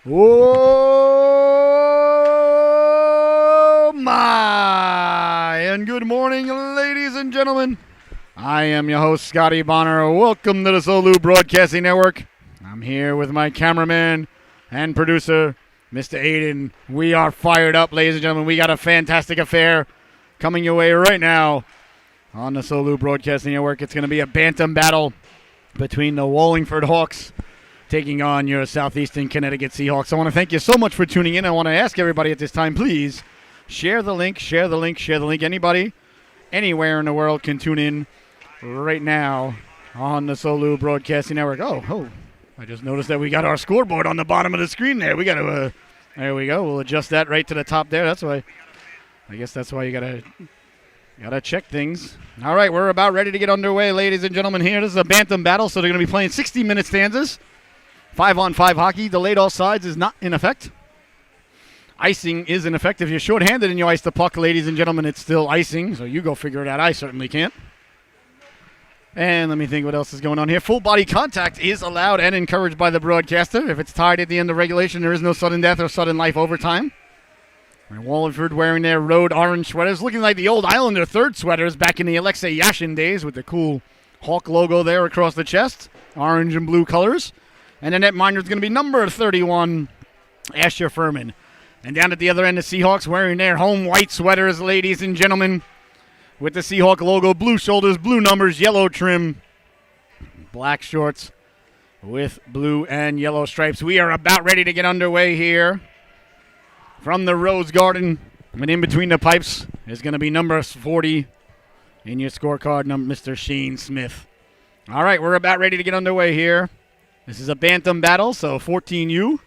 Oh my! And good morning, ladies and gentlemen. I am your host, Scotty Bonner. Welcome to the Solu Broadcasting Network. I'm here with my cameraman and producer, Mr. Aiden. We are fired up, ladies and gentlemen. We got a fantastic affair coming your way right now on the Solu Broadcasting Network. It's going to be a bantam battle between the Wallingford Hawks taking on your Southeastern Connecticut Seahawks. I want to thank you so much for tuning in. I want to ask everybody at this time, please share the link, share the link, share the link. Anybody, anywhere in the world can tune in right now on the Solu Broadcasting Network. Oh, I just noticed that we got our scoreboard on the bottom of the screen there. We got to, there we go. We'll adjust that right to the top there. That's why, I guess that's why you got to check things. All right, we're about ready to get underway, ladies and gentlemen. Here, this is a bantam battle, so they're going to be playing 60-minute stanzas. 5-on-5 hockey. Delayed offsides is not in effect. Icing is in effect. If you're shorthanded and you ice the puck, ladies and gentlemen, it's still icing, so you go figure it out. I certainly can't. And let me think what else is going on here. Full body contact is allowed and encouraged by the broadcaster. If it's tied at the end of regulation, there is no sudden death or sudden life overtime. And Wallingford wearing their road orange sweaters, looking like the old Islander third sweaters back in the Alexei Yashin days with the cool Hawk logo there across the chest. Orange and blue colors. And the netminder is going to be number 31, Asher Furman. And down at the other end, the Seahawks wearing their home white sweaters, ladies and gentlemen, with the Seahawk logo, blue shoulders, blue numbers, yellow trim, black shorts with blue and yellow stripes. We are about ready to get underway here from the Rose Garden. And in between the pipes is going to be number 40 in your scorecard, Mr. Shane Smith. All right, we're about ready to get underway here. This is a bantam battle, so 14U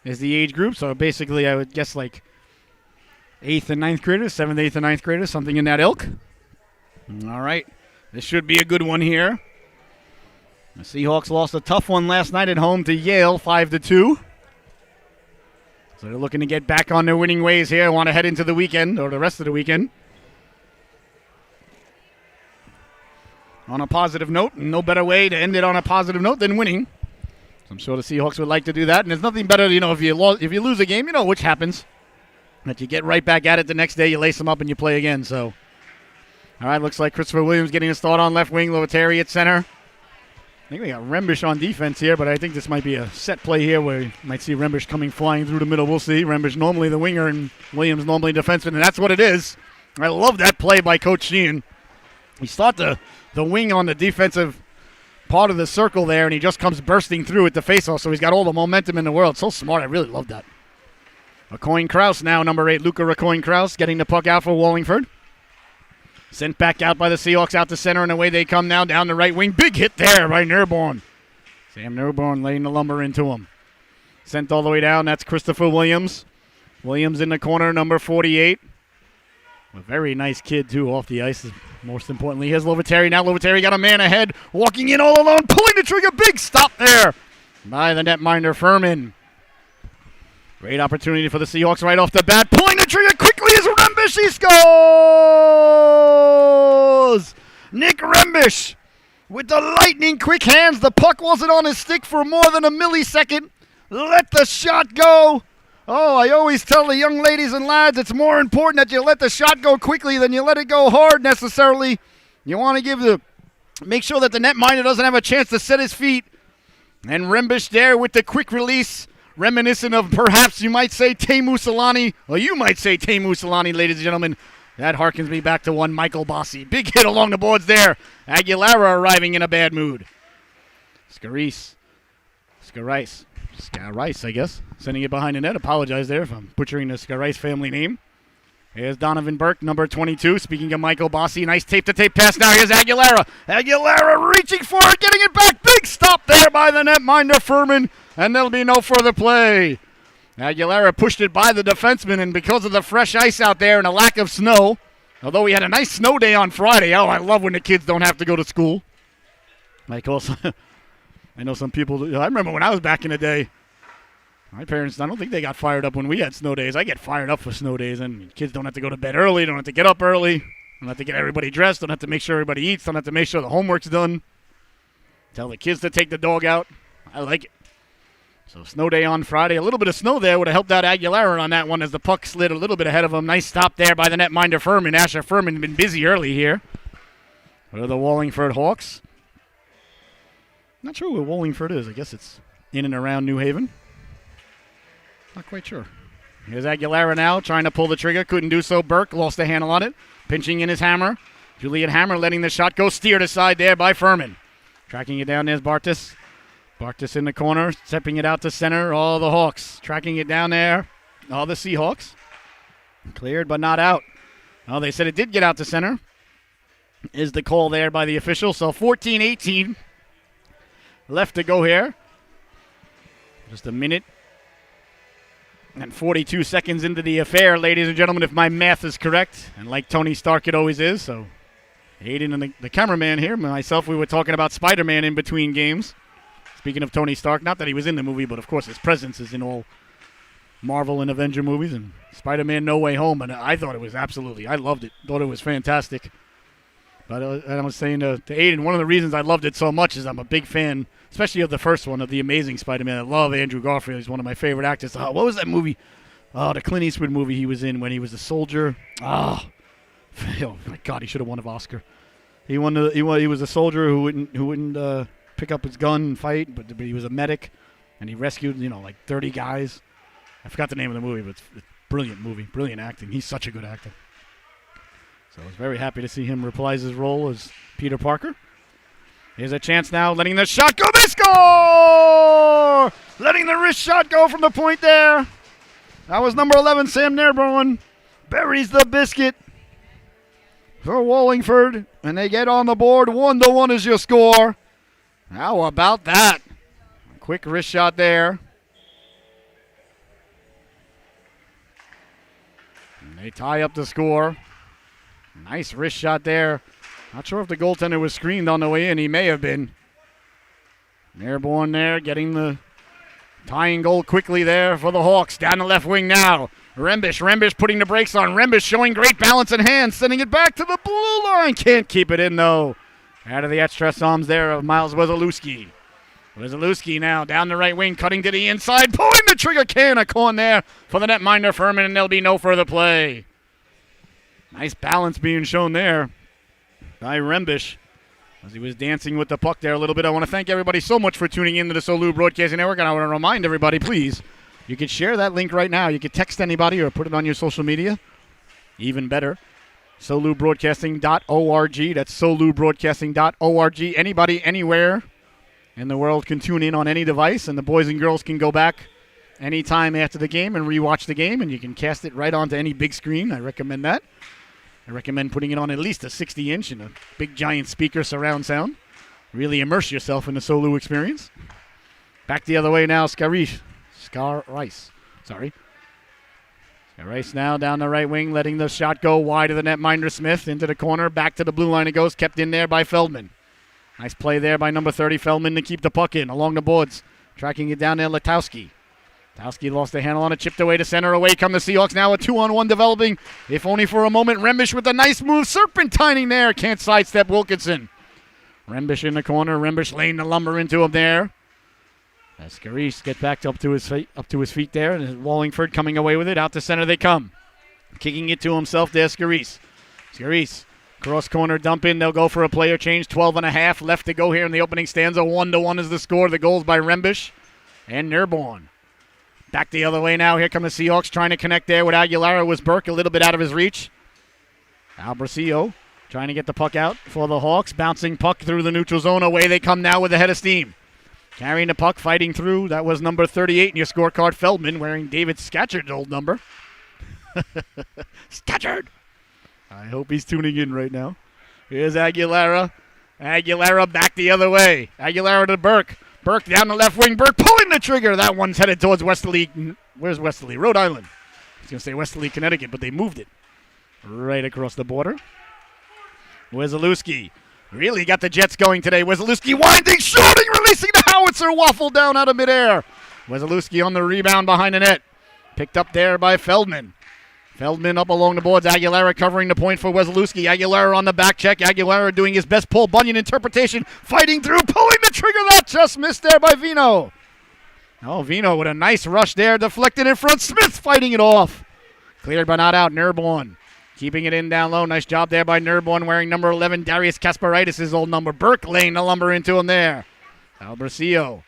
is the age group. So basically, I would guess like 8th and 9th graders, 7th, 8th, and 9th graders, something in that ilk. All right, this should be a good one here. The Seahawks lost a tough one last night at home to Yale, 5-2. So they're looking to get back on their winning ways here. Want to head into the weekend, or the rest of the weekend, on a positive note. And no better way to end it on a positive note than winning. I'm sure the Seahawks would like to do that, and there's nothing better, if you lose a game, which happens, that you get right back at it the next day, you lace them up, and you play again. So, all right, looks like Christopher Williams getting a start on left wing, Lovateri at center. I think we got Rembish on defense here, but I think this might be a set play here where you might see Rembish coming flying through the middle. We'll see. Rembish normally the winger, and Williams normally defenseman, and that's what it is. I love that play by Coach Sheehan. He start the wing on the defensive part of the circle there, and he just comes bursting through at the faceoff, so he's got all the momentum in the world. So smart. I really love that. Racoin-Krause now, number 8, Luca Racoin-Krause, getting the puck out for Wallingford. Sent back out by the Seahawks out to center, and away they come now down the right wing. Big hit there by Nurborn. Sam Nurborn laying the lumber into him. Sent all the way down. That's Christopher Williams. Williams in the corner, number 48. A very nice kid, too, off the ice. Most importantly, here's Lovateri. Now Lovateri got a man ahead, walking in all alone, pulling the trigger. Big stop there by the netminder, Furman. Great opportunity for the Seahawks right off the bat. Pulling the trigger quickly is Rembish. He scores! Nick Rembish with the lightning quick hands. The puck wasn't on his stick for more than a millisecond. Let the shot go. Oh, I always tell the young ladies and lads, it's more important that you let the shot go quickly than you let it go hard necessarily. You want to make sure that the netminder doesn't have a chance to set his feet. And Rembish there with the quick release, reminiscent of perhaps you might say Teemu Selanne. Well, you might say Teemu Selanne, ladies and gentlemen. That harkens me back to one Michael Bossy. Big hit along the boards there. Aguilera arriving in a bad mood. Scarice, I guess. Sending it behind the net. Apologize there if I'm butchering the Scarice family name. Here's Donovan Burke, number 22. Speaking of Michael Bossy, nice tape-to-tape pass now. Here's Aguilera. Aguilera reaching for it, getting it back. Big stop there by the netminder, Furman, and there'll be no further play. Aguilera pushed it by the defenseman, and because of the fresh ice out there and a lack of snow, although we had a nice snow day on Friday. Oh, I love when the kids don't have to go to school. Like also, I know some people, I remember when I was back in the day, my parents, I don't think they got fired up when we had snow days. I get fired up for snow days, and kids don't have to go to bed early, don't have to get up early, don't have to get everybody dressed, don't have to make sure everybody eats, don't have to make sure the homework's done. Tell the kids to take the dog out. I like it. So snow day on Friday. A little bit of snow there would have helped out Aguilera on that one as the puck slid a little bit ahead of him. Nice stop there by the netminder Furman. Asher Furman been busy early here for the Wallingford Hawks. Not sure where Wallingford is. I guess it's in and around New Haven. Not quite sure. Here's Aguilera now trying to pull the trigger. Couldn't do so. Burke lost the handle on it. Pinching in his hammer. Julian Hammer letting the shot go. Steered aside there by Furman. Tracking it down, there's Bartas. Bartas in the corner, stepping it out to center. All the Hawks tracking it down there. All the Seahawks. Cleared but not out. Oh, they said it did get out to center. Is the call there by the official. So 14-18 left to go here. Just a minute and 42 seconds into the affair, ladies and gentlemen, if my math is correct. And like Tony Stark, it always is. So Aiden and the cameraman here, myself, we were talking about Spider-Man in between games. Speaking of Tony Stark, not that he was in the movie, but of course his presence is in all Marvel and Avenger movies. And Spider-Man No Way Home, and I thought it was I loved it. Thought it was fantastic. But I was saying to Aiden, one of the reasons I loved it so much is I'm a big fan, especially of the first one, of The Amazing Spider-Man. I love Andrew Garfield. He's one of my favorite actors. What was that movie? Oh, the Clint Eastwood movie he was in when he was a soldier. Oh my God, he should have won an Oscar. He was a soldier who wouldn't pick up his gun and fight, but he was a medic, and he rescued like 30 guys. I forgot the name of the movie, but it's a brilliant movie, brilliant acting. He's such a good actor. So I was very happy to see him reprise his role as Peter Parker. Here's a chance now, letting the shot go. They score! Letting the wrist shot go from the point there. That was number 11, Sam Nairborn. Buries the biscuit for Wallingford, and they get on the board. 1-1 is your score. How about that? A quick wrist shot there. And they tie up the score. Nice wrist shot there. Not sure if the goaltender was screened on the way in. He may have been. Nairborn there getting the tying goal quickly there for the Hawks. Down the left wing now. Rembish putting the brakes on. Rembish showing great balance in hand. Sending it back to the blue line. Can't keep it in, though. Out of the extra arms there of Miles Wesolowski. Wesolowski now down the right wing, cutting to the inside. Pulling the trigger. Can a corn there for the netminder Furman, and there'll be no further play. Nice balance being shown there by Rembish as he was dancing with the puck there a little bit. I want to thank everybody so much for tuning in to the Solu Broadcasting Network, and I want to remind everybody, please, you can share that link right now. You can text anybody or put it on your social media. Even better, solubroadcasting.org. That's solubroadcasting.org. Anybody, anywhere in the world can tune in on any device, and the boys and girls can go back anytime after the game and rewatch the game, and you can cast it right onto any big screen. I recommend that. I recommend putting it on at least a 60-inch and a big giant speaker surround sound. Really immerse yourself in the Solu experience. Back the other way now, Scarice. Sorry. Scarice now down the right wing, letting the shot go wide of the netminder Smith. Into the corner, back to the blue line it goes, kept in there by Feldman. Nice play there by number 30, Feldman, to keep the puck in along the boards. Tracking it down there, Letowski. Letowski lost the handle on it, chipped away to center. Away come the Seahawks now, a 2-on-1 developing. If only for a moment. Rembish with a nice move, serpentining there. Can't sidestep Wilkinson. Rembish in the corner. Rembish laying the lumber into him there. As Scarice gets back up to his feet there, and Wallingford coming away with it. Out to center they come. Kicking it to himself there, Scarice. Scarice, cross corner dump in. They'll go for a player change. 12.5 left to go here in the opening stanza. 1-1 is the score. The goals by Rembish and Nairborn. Back the other way now. Here come the Seahawks trying to connect there with Aguilera. Was Burke a little bit out of his reach. Albracio trying to get the puck out for the Hawks. Bouncing puck through the neutral zone. Away they come now with a head of steam. Carrying the puck, fighting through. That was number 38 in your scorecard, Feldman, wearing David Scatchard's old number. Scatchard! I hope he's tuning in right now. Here's Aguilera. Aguilera back the other way. Aguilera to Burke. Burke down the left wing. Burke pulling the trigger. That one's headed towards Westerly. Where's Westerly? Rhode Island. I was going to say Westerly, Connecticut, but they moved it right across the border. Wesolowski really got the Jets going today. Wesolowski winding, shooting, releasing the howitzer. Waffle down out of midair. Wesolowski on the rebound behind the net. Picked up there by Feldman. Feldman up along the boards. Aguilera covering the point for Wesolowski. Aguilera on the back check. Aguilera doing his best Paul Bunyan interpretation. Fighting through, pulling the trigger. That just missed there by Vino. Oh, Vino with a nice rush there, deflected in front. Smith fighting it off. Cleared but not out. Nurborn keeping it in down low. Nice job there by Nurborn wearing number 11. Darius Kasparitis' old number. Burke laying the lumber into him there. Albercio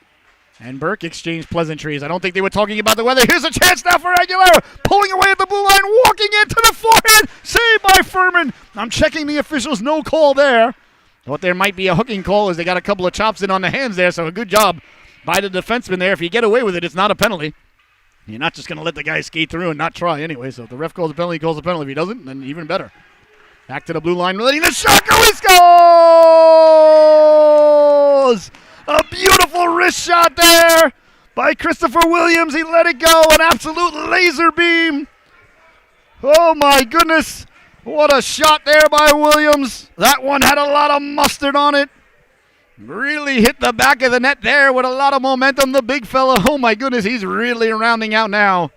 and Burke exchanged pleasantries. I don't think they were talking about the weather. Here's a chance now for Aguilera. Pulling away at the blue line. Walking into the forehand. Saved by Furman. I'm checking the officials. No call there. Thought there might be a hooking call as they got a couple of chops in on the hands there. So a good job by the defenseman there. If you get away with it, it's not a penalty. You're not just going to let the guy skate through and not try anyway. So if the ref calls a penalty, he calls a penalty. If he doesn't, then even better. Back to the blue line, letting the shot go. He scores! A beautiful wrist shot there by Christopher Williams. He let it go. An absolute laser beam. Oh, my goodness. What a shot there by Williams. That one had a lot of mustard on it. Really hit the back of the net there with a lot of momentum. The big fella, oh my goodness, he's really rounding out now.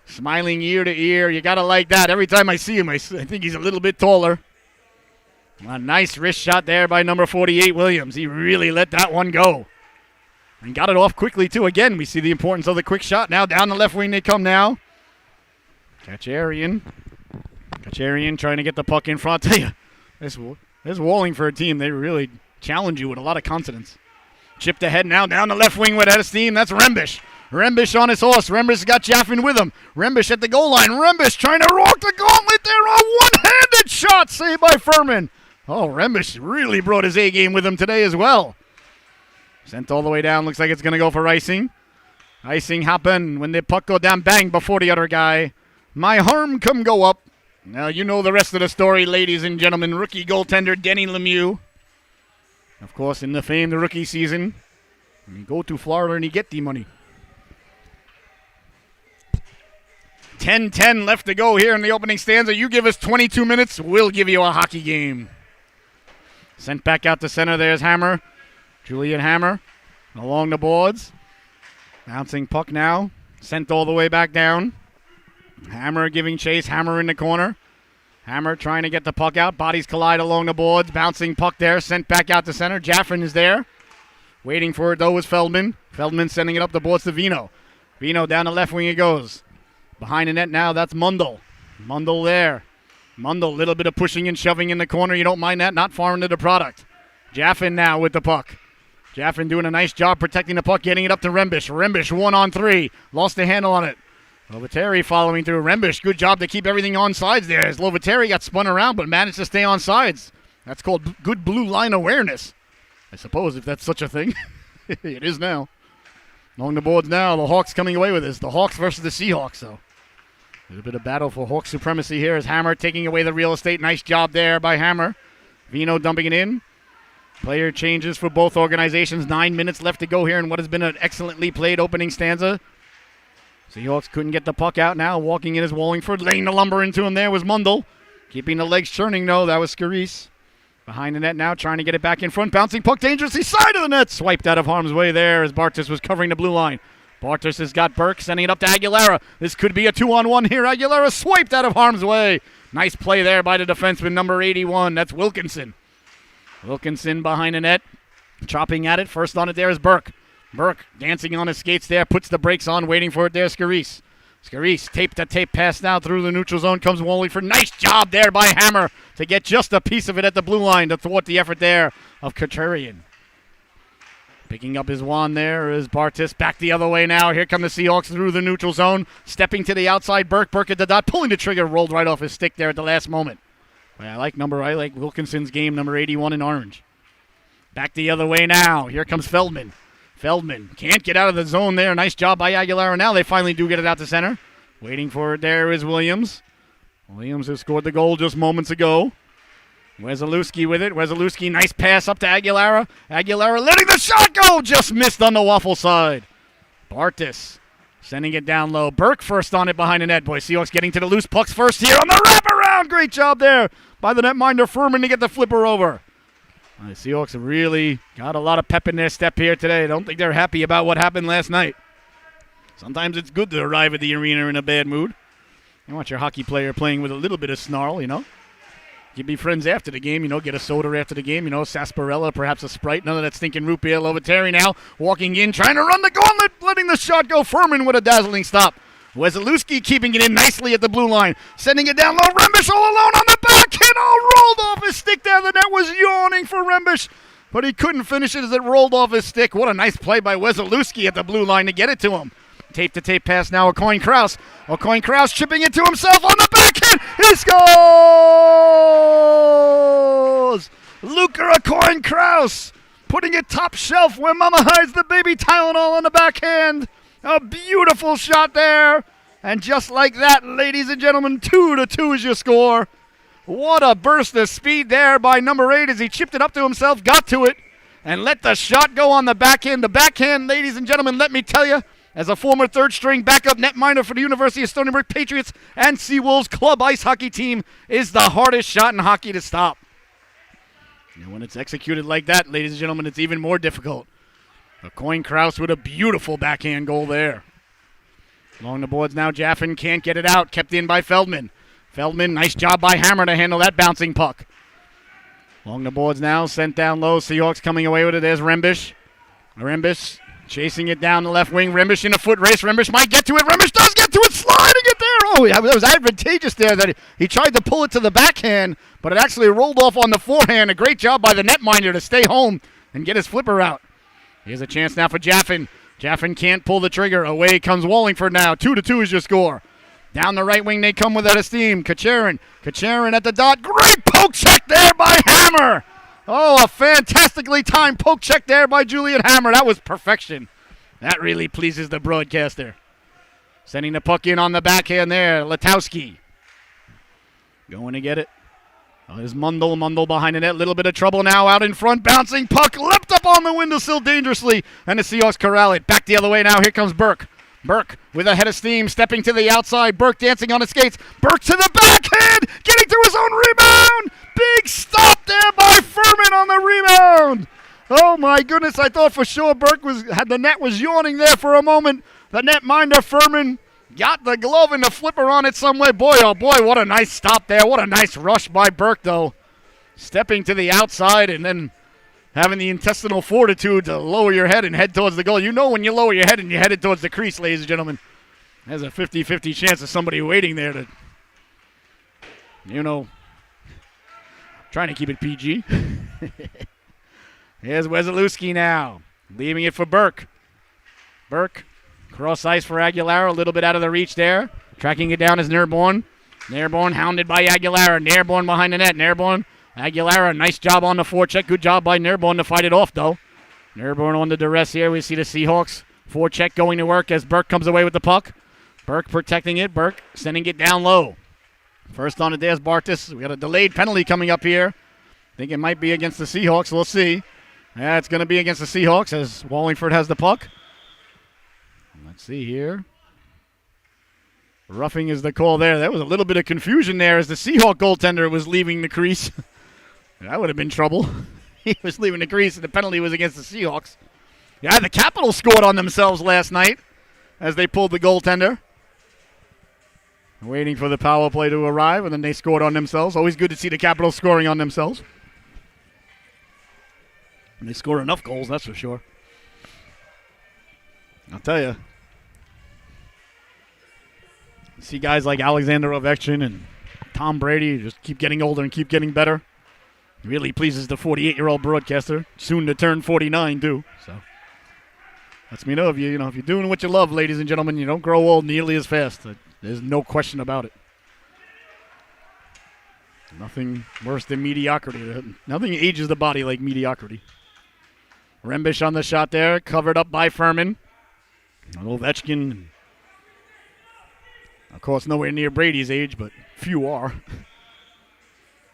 Smiling ear to ear. You got to like that. Every time I see him, I think he's a little bit taller. A nice wrist shot there by number 48, Williams. He really let that one go. And got it off quickly, too. Again, we see the importance of the quick shot. Now down the left wing they come now. Kacharian trying to get the puck in front. I'll tell you, this Wallingford team, they really challenge you with a lot of confidence. Chipped ahead now, down the left wing with head of steam. That's Rembish. Rembish on his horse. Rembish got Jaffin with him. Rembish at the goal line. Rembish trying to rock the gauntlet there. A one-handed shot saved by Furman. Oh, Rembish really brought his A game with him today as well. Sent all the way down. Looks like it's going to go for icing. Icing happen when the puck go down, bang, before the other guy. My arm come go up. Now you know the rest of the story, ladies and gentlemen. Rookie goaltender Denny Lemieux. Of course, in the famed rookie season, you go to Florida and you get the money. 10-10 left to go here in the opening stanza. You give us 22 minutes, we'll give you a hockey game. Sent back out to center, there's Hammer. Julian Hammer along the boards. Bouncing puck now. Sent all the way back down. Hammer giving chase. Hammer in the corner. Hammer trying to get the puck out. Bodies collide along the boards. Bouncing puck there. Sent back out to center. Jaffin is there. Waiting for it, though, is Feldman. Feldman sending it up the boards to Vino. Vino down the left wing it goes. Behind the net now, that's Mundell. Mundell there. Mundell, a little bit of pushing and shoving in the corner. You don't mind that. Not far into the product. Jaffin now with the puck. Jaffin doing a nice job protecting the puck, getting it up to Rembish. Rembish 1-on-3. Lost the handle on it. Lovateri following through. Rembish, good job to keep everything on sides there as Lovateri got spun around but managed to stay on sides. That's called good blue line awareness, I suppose, if that's such a thing. It is now. Along the boards now, the Hawks coming away with this. The Hawks versus the Seahawks, though. A little bit of battle for Hawk supremacy here as Hammer taking away the real estate. Nice job there by Hammer. Vino dumping it in. Player changes for both organizations. 9 minutes left to go here in what has been an excellently played opening stanza. Seahawks couldn't get the puck out now. Walking in is Wallingford. Laying the lumber into him there was Mundell. Keeping the legs churning, though. That was Scarice. Behind the net now, trying to get it back in front. Bouncing puck dangerously. Side of the net. Swiped out of harm's way there as Bartas was covering the blue line. Bartas has got Burke sending it up to Aguilera. This could be a 2-on-1 here. Aguilera swiped out of harm's way. Nice play there by the defenseman, number 81. That's Wilkinson. Wilkinson behind the net. Chopping at it. First on it there is Burke. Burke dancing on his skates there. Puts the brakes on. Waiting for it there. Scarice. Scarice tape pass now through the neutral zone. Comes Wallingford. Nice job there by Hammer to get just a piece of it at the blue line to thwart the effort there of Kacharian. Picking up his wand there is Bartas. Back the other way now. Here come the Seahawks through the neutral zone. Stepping to the outside. Burke at the dot. Pulling the trigger. Rolled right off his stick there at the last moment. But I like Wilkinson's game, number 81 in orange. Back the other way now. Here comes Feldman. Feldman can't get out of the zone there. Nice job by Aguilera. Now they finally do get it out to center. Waiting for it there is Williams. Williams has scored the goal just moments ago. Wesolowski with it. Wesolowski, nice pass up to Aguilera. Aguilera letting the shot go. Just missed on the waffle side. Bartas sending it down low. Burke first on it behind the net. Boy, Seahawks getting to the loose pucks first here on the wraparound. Great job there by the netminder Furman to get the flipper over. The Seahawks have really got a lot of pep in their step here today. I don't think they're happy about what happened last night. Sometimes it's good to arrive at the arena in a bad mood. You want your hockey player playing with a little bit of snarl, you know. You'd be friends after the game, get a soda after the game, sarsaparilla, perhaps a Sprite, none of that stinking root beer. Lovateri now walking in, trying to run the gauntlet, letting the shot go. Furman with a dazzling stop. Wesolowski keeping it in nicely at the blue line, sending it down low. Rembish all alone on the backhand, rolled off his stick there. The net was yawning for Rembish, but he couldn't finish it as it rolled off his stick. What a nice play by Wesolowski at the blue line to get it to him. Tape-to-tape pass now, O'Coin-Krause. O'Coin-Krause chipping it to himself on the backhand. He scores! Luca O'Coin-Krause putting it top shelf where Mama hides the baby Tylenol on the backhand. A beautiful shot there. And just like that, ladies and gentlemen, 2-2 is your score. What a burst of speed there by number 8 as he chipped it up to himself, got to it, and let the shot go on the backhand. The backhand, ladies and gentlemen, let me tell you, as a former third-string backup netminder for the University of Stony Brook Patriots and Seawolves club ice hockey team, is the hardest shot in hockey to stop. And when it's executed like that, ladies and gentlemen, it's even more difficult. O'Coin-Krause with a beautiful backhand goal there. Along the boards now, Jaffin can't get it out. Kept in by Feldman. Feldman, nice job by Hammer to handle that bouncing puck. Along the boards now, sent down low. Seahawks coming away with it. There's Rembish. Rembish chasing it down the left wing. Rembish in a foot race. Rembish might get to it. Rembish does get to it, sliding it there. Oh, that was advantageous there that he tried to pull it to the backhand, but it actually rolled off on the forehand. A great job by the netminder to stay home and get his flipper out. Here's a chance now for Jaffin. Jaffin can't pull the trigger. Away comes Wallingford now. 2-2 is your score. Down the right wing they come with that esteem. Kacharin at the dot. Great poke check there by Hammer. Oh, a fantastically timed poke check there by Julian Hammer. That was perfection. That really pleases the broadcaster. Sending the puck in on the backhand there. Letowski going to get it. Oh, there's Mundell behind the net. Little bit of trouble now out in front. Bouncing puck. Leapt up on the windowsill dangerously. And the Seahawks corral it. Back the other way now. Here comes Burke. Burke with a head of steam. Stepping to the outside. Burke dancing on his skates. Burke to the backhand. Getting to his own rebound. Big stop there by Furman on the rebound. Oh, my goodness. I thought for sure Burke the net was yawning there for a moment. The netminder, Furman, got the glove and the flipper on it some way. Boy, oh boy, what a nice stop there. What a nice rush by Burke, though. Stepping to the outside and then having the intestinal fortitude to lower your head and head towards the goal. You know when you lower your head and you're headed towards the crease, ladies and gentlemen. There's a 50-50 chance of somebody waiting there to, trying to keep it PG. Here's Wesolowski now, leaving it for Burke. Burke, cross ice for Aguilera, a little bit out of the reach there. Tracking it down is Nairborn. Nairborn hounded by Aguilera. Nairborn behind the net. Nairborn, Aguilera, nice job on the forecheck. Good job by Nairborn to fight it off, though. Nairborn on the duress here. We see the Seahawks forecheck going to work as Burke comes away with the puck. Burke protecting it. Burke sending it down low. First on it, there's Bartis. We got a delayed penalty coming up here. Think it might be against the Seahawks. We'll see. Yeah, it's going to be against the Seahawks as Wallingford has the puck. Let's see here. Roughing is the call there. There was a little bit of confusion there as the Seahawk goaltender was leaving the crease. That would have been trouble. He was leaving the crease and the penalty was against the Seahawks. Yeah, the Capitals scored on themselves last night as they pulled the goaltender. Waiting for the power play to arrive, and then they scored on themselves. Always good to see the Capitals scoring on themselves. And they score enough goals, that's for sure. I'll tell you. See guys like Alexander Ovechkin and Tom Brady just keep getting older and keep getting better. It really pleases the 48-year-old broadcaster, soon to turn 49 too. So lets me know if you're doing what you love, ladies and gentlemen, you don't grow old nearly as fast. There's no question about it. Nothing worse than mediocrity. Nothing ages the body like mediocrity. Rembish on the shot there, covered up by Furman. Ovechkin, of course, nowhere near Brady's age, but few are.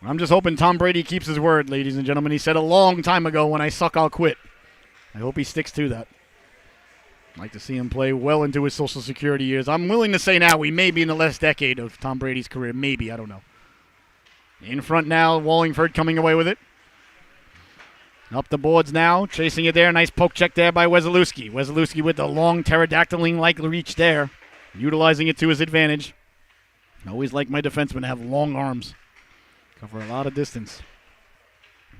I'm just hoping Tom Brady keeps his word, ladies and gentlemen. He said a long time ago, when I suck, I'll quit. I hope he sticks to that. I'd like to see him play well into his Social Security years. I'm willing to say now we may be in the last decade of Tom Brady's career. Maybe, I don't know. In front now, Wallingford coming away with it. Up the boards now, chasing it there. Nice poke check there by Wesolowski. Wesolowski with the long pterodactyling-like reach there, utilizing it to his advantage. I always like my defensemen to have long arms. Cover a lot of distance.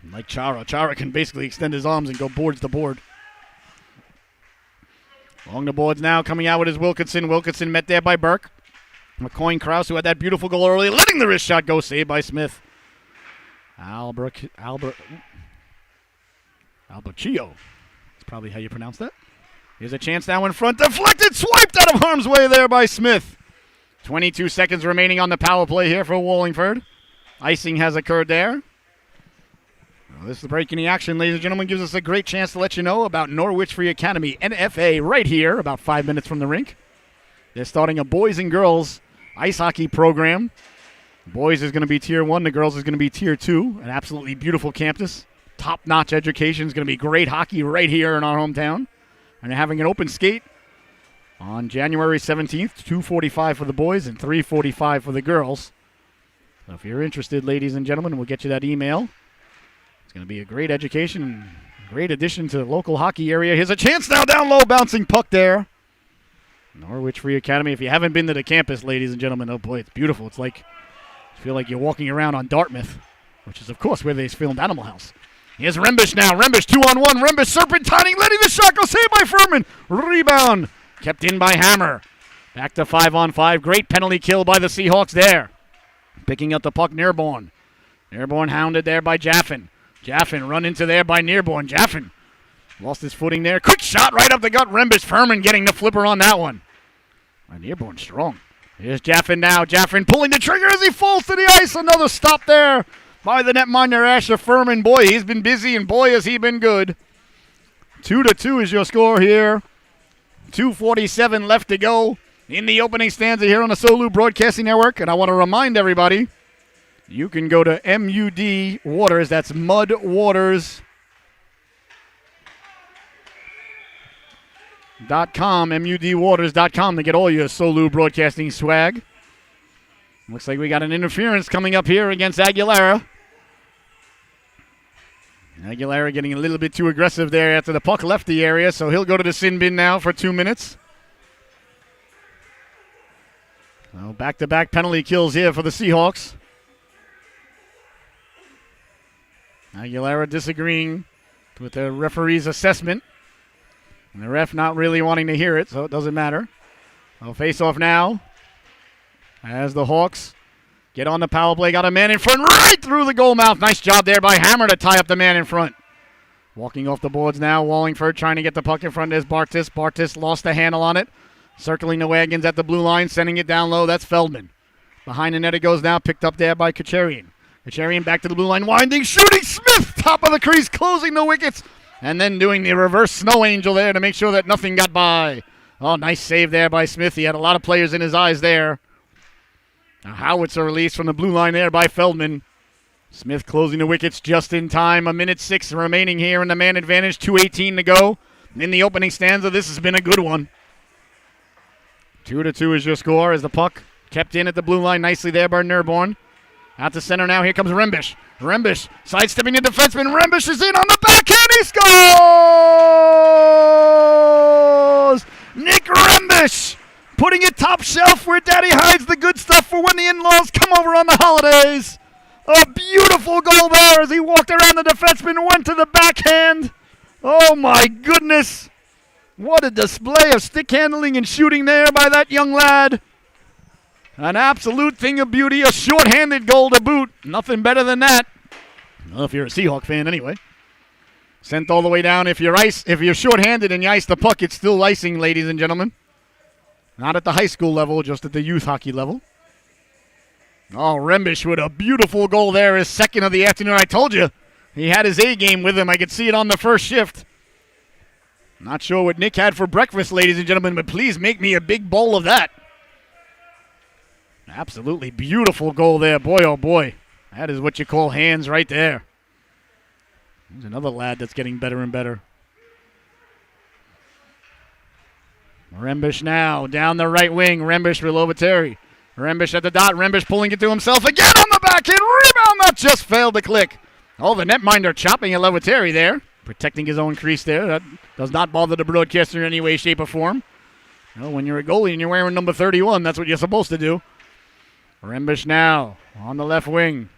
Like Chara. Chara can basically extend his arms and go boards to board. Along the boards now, coming out with his Wilkinson. Wilkinson met there by Burke. McCoy Krause, who had that beautiful goal early, letting the wrist shot go, saved by Smith. Alberchillo. That's probably how you pronounce that. Here's a chance now in front. Deflected, swiped out of harm's way there by Smith. 22 seconds remaining on the power play here for Wallingford. Icing has occurred there. Well, this is the break in the action, ladies and gentlemen. Gives us a great chance to let you know about Norwich Free Academy, NFA, right here, about 5 minutes from the rink. They're starting a boys and girls ice hockey program. Boys is going to be Tier 1. The girls is going to be Tier 2. An absolutely beautiful campus. Top-notch education. Is going to be great hockey right here in our hometown. And they're having an open skate on January 17th, 2:45 for the boys and 3:45 for the girls. So if you're interested, ladies and gentlemen, we'll get you that email. It's going to be a great education and great addition to the local hockey area. Here's a chance now down low, bouncing puck there. Norwich Free Academy. If you haven't been to the campus, ladies and gentlemen, oh boy, it's beautiful. It's like, you feel like you're walking around on Dartmouth, which is, of course, where they filmed Animal House. Here's Rembish now. Rembish 2-on-1. Rembish serpentining, letting the shot go. Saved by Furman. Rebound. Kept in by Hammer. Back to 5-on-5. Great penalty kill by the Seahawks there. Picking up the puck, Nearborn. Nearborn hounded there by Jaffin. Jaffin run into there by Nearborn. Jaffin lost his footing there. Quick shot right up the gut. Rembish. Furman getting the flipper on that one. Nearborn strong. Here's Jaffin now. Jaffin pulling the trigger as he falls to the ice. Another stop there by the netminder, Asher Furman. Boy, he's been busy, and boy, has he been good. 2-2 is your score here. 2:47 left to go in the opening stanza here on the Solu Broadcasting Network. And I want to remind everybody, you can go to MUD Waters. That's Mud Waters. MUDwaters.com to get all your Solu Broadcasting swag. Looks like we got an interference coming up here against Aguilera. Aguilera getting a little bit too aggressive there after the puck left the area, so he'll go to the sin bin now for 2 minutes. So back-to-back penalty kills here for the Seahawks. Aguilera disagreeing with the referee's assessment. And the ref not really wanting to hear it, so it doesn't matter. Well, face-off now as the Hawks get on the power play. Got a man in front right through the goal mouth. Nice job there by Hammer to tie up the man in front. Walking off the boards now, Wallingford trying to get the puck in front. There's Bartis. Bartis lost the handle on it. Circling the wagons at the blue line, sending it down low. That's Feldman. Behind the net it goes now, picked up there by Kacharian. Kacharian back to the blue line, winding, shooting. Smith, top of the crease, closing the wickets. And then doing the reverse snow angel there to make sure that nothing got by. Oh, nice save there by Smith. He had a lot of players in his eyes there. A howitzer release from the blue line there by Feldman. Smith closing the wickets just in time. 1:06 remaining here in the man advantage. 2:18 to go in the opening stanza. This has been a good one. 2-2 is your score as the puck kept in at the blue line nicely there by Nearborn. Out to center now. Here comes Rembish. Rembish sidestepping the defenseman. Rembish is in on the backhand. He scores! Nick Rembish putting it top shelf where Daddy hides the good stuff for when the in-laws come over on the holidays. A beautiful goal there as he walked around the defenseman and went to the backhand. Oh, my goodness. What a display of stick handling and shooting there by that young lad. An absolute thing of beauty, a short-handed goal to boot. Nothing better than that. Well, if you're a Seahawk fan anyway. Sent all the way down. If you're short-handed and you ice the puck, it's still icing, ladies and gentlemen. Not at the high school level, just at the youth hockey level. Oh, Rembish with a beautiful goal there, his second of the afternoon. I told you, he had his A game with him. I could see it on the first shift. Not sure what Nick had for breakfast, ladies and gentlemen, but please make me a big bowl of that. Absolutely beautiful goal there. Boy, oh boy. That is what you call hands right there. There's another lad that's getting better and better. Rembish now down the right wing. Rembish with Lovateri. Rembish at the dot. Rembish pulling it to himself again on the backhand. Rebound that just failed to click. Oh, the netminder chopping at Lovateri there. Protecting his own crease there. That does not bother the broadcaster in any way, shape, or form. Well, when you're a goalie and you're wearing number 31, that's what you're supposed to do. Rembish now on the left wing.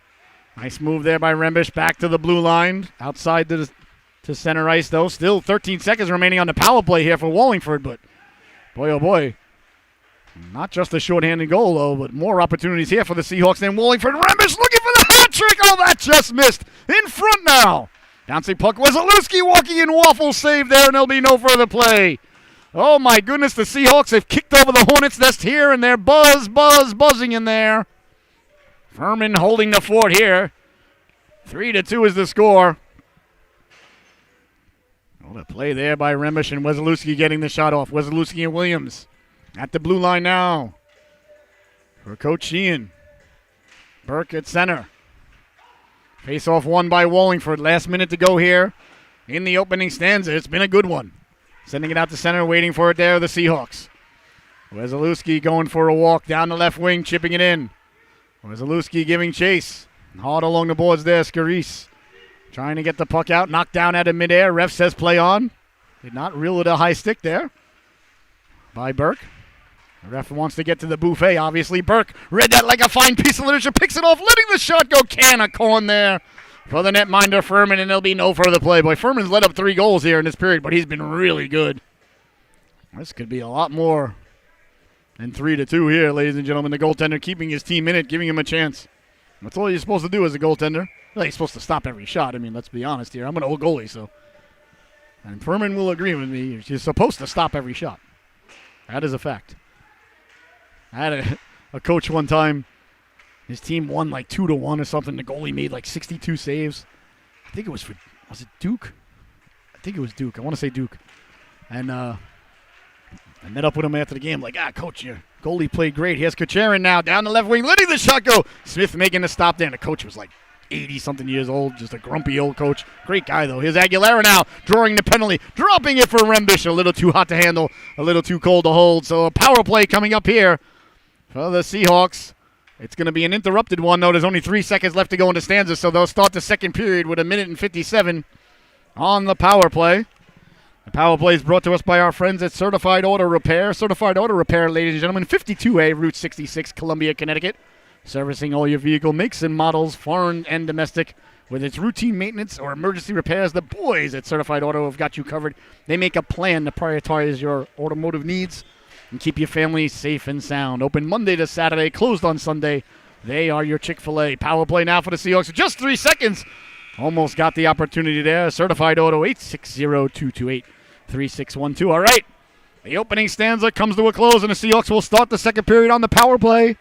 Nice move there by Rembish. Back to the blue line. Outside to center ice, though. Still 13 seconds remaining on the power play here for Wallingford. But, boy, oh, boy. Not just a shorthanded goal, though, but more opportunities here for the Seahawks than Wallingford. Rembish looking for the hat trick. Oh, that just missed. In front now. Bouncing puck. Wazalewski walking in. Waffle save there, and there'll be no further play. Oh, my goodness. The Seahawks have kicked over the Hornets' nest here, and they're buzzing in there. Furman holding the fort here. 3-2 is the score. What a play there by Rembish and Wazalewski getting the shot off. Wazalewski and Williams at the blue line now for Coach Sheehan. Burke at center. Face-off won by Wallingford. Last minute to go here in the opening stanza. It's been a good one. Sending it out to center, waiting for it there, the Seahawks. Wazalewski going for a walk down the left wing, chipping it in. Wazalewski giving chase. Hard along the boards there, Scarice. Trying to get the puck out, knocked down out of midair. Ref says play on. Did not reel it a high stick there by Burke. The ref wants to get to the buffet, obviously. Burke read that like a fine piece of literature, picks it off, letting the shot go. Can of corn there for the netminder Furman, and there'll be no further play. Boy, Furman's let up 3 goals here in this period, but he's been really good. This could be a lot more than 3-2 here, ladies and gentlemen. The goaltender keeping his team in it, giving him a chance. That's all you're supposed to do as a goaltender. Well, you're supposed to stop every shot. I mean, let's be honest here. I'm an old goalie, so. And Furman will agree with me. You're supposed to stop every shot. That is a fact. I had a coach one time. His team won like 2-1 or something. The goalie made like 62 saves. I think it was it Duke? I think it was Duke. I want to say Duke. And I met up with him after the game. Like, coach, your goalie played great. Here's Kucherin now down the left wing, letting the shot go. Smith making the stop there. And the coach was like 80-something years old, just a grumpy old coach. Great guy, though. Here's Aguilera now, drawing the penalty, dropping it for Rembish. A little too hot to handle, a little too cold to hold. So a power play coming up here for the Seahawks. It's going to be an interrupted one, though. There's only 3 seconds left to go in the stanza, so they'll start the second period with 1:57 on the power play. The power play is brought to us by our friends at Certified Auto Repair. Certified Auto Repair, ladies and gentlemen, 52A, Route 66, Columbia, Connecticut. Servicing all your vehicle makes and models, foreign and domestic. Whether it's routine maintenance or emergency repairs, the boys at Certified Auto have got you covered. They make a plan to prioritize your automotive needs and keep your family safe and sound. Open Monday to Saturday, closed on Sunday. They are your Chick-fil-A. Power play now for the Seahawks. Just 3 seconds. Almost got the opportunity there. Certified Auto, 860-228-3612. All right. The opening stanza comes to a close, and the Seahawks will start the second period on the power play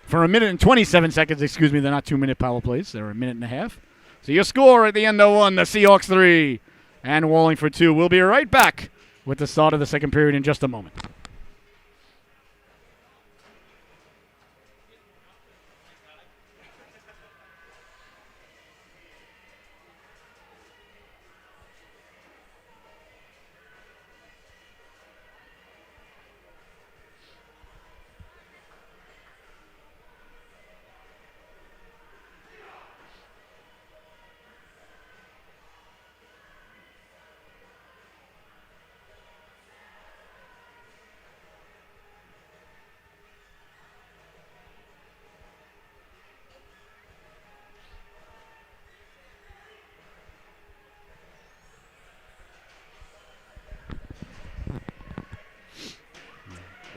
for 1:27 seconds. Excuse me, they're not 2-minute power plays. They're 1.5. So your score at the end of 1, the Seahawks 3 and Wallingford 2. We'll be right back with the start of the second period in just a moment.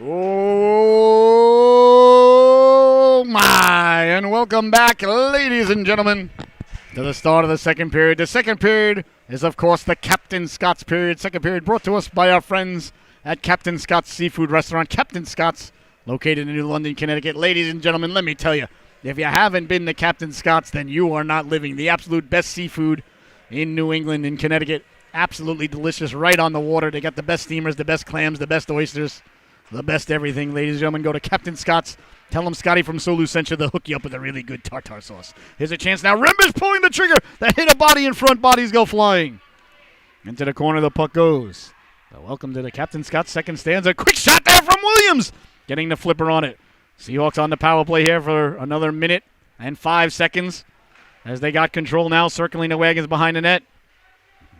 Oh, my. And welcome back, ladies and gentlemen, to the start of the second period. The second period is, of course, the Captain Scott's period. Second period brought to us by our friends at Captain Scott's Seafood Restaurant. Captain Scott's, located in New London, Connecticut. Ladies and gentlemen, let me tell you, if you haven't been to Captain Scott's, then you are not living. The absolute best seafood in New England and Connecticut. Absolutely delicious, right on the water. They got the best steamers, the best clams, the best oysters. The best everything, ladies and gentlemen. Go to Captain Scott's. Tell them Scotty from Solu sent you. They'll hook you up with a really good tartar sauce. Here's a chance now. Rembish pulling the trigger. That hit a body in front. Bodies go flying. Into the corner the puck goes. So welcome to the Captain Scott's second stanza. Quick shot there from Williams. Getting the flipper on it. Seahawks on the power play here for another 1:05 as they got control now, circling the wagons behind the net.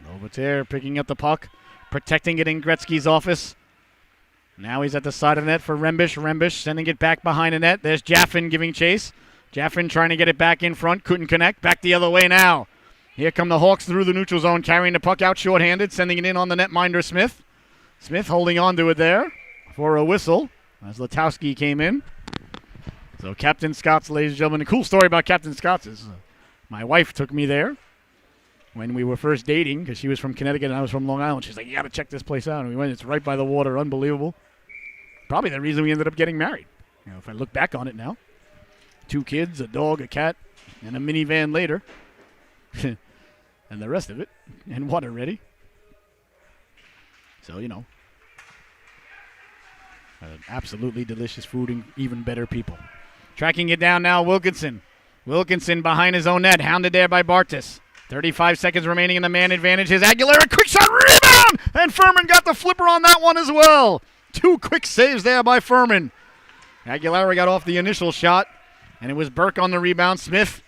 Novatere picking up the puck, protecting it in Gretzky's office. Now he's at the side of the net for Rembish. Rembish sending it back behind the net. There's Jaffin giving chase. Jaffin trying to get it back in front. Couldn't connect. Back the other way now. Here come the Hawks through the neutral zone, carrying the puck out shorthanded, sending it in on the netminder Smith. Smith holding on to it there for a whistle as Letowski came in. So Captain Scott's, ladies and gentlemen. A cool story about Captain Scott's is my wife took me there when we were first dating because she was from Connecticut and I was from Long Island. She's like, you got to check this place out. And we went. It's right by the water. Unbelievable. Probably the reason we ended up getting married. If I look back on it now. 2 kids, a dog, a cat, and a minivan later. And the rest of it. And water ready. So, absolutely delicious food and even better people. Tracking it down now, Wilkinson. Wilkinson behind his own net, hounded there by Bartis. 35 seconds remaining in the man advantage. His Aguilera, quick shot, rebound! And Furman got the flipper on that one as well. 2 quick saves there by Furman. Aguilera got off the initial shot, and it was Burke on the rebound. Smith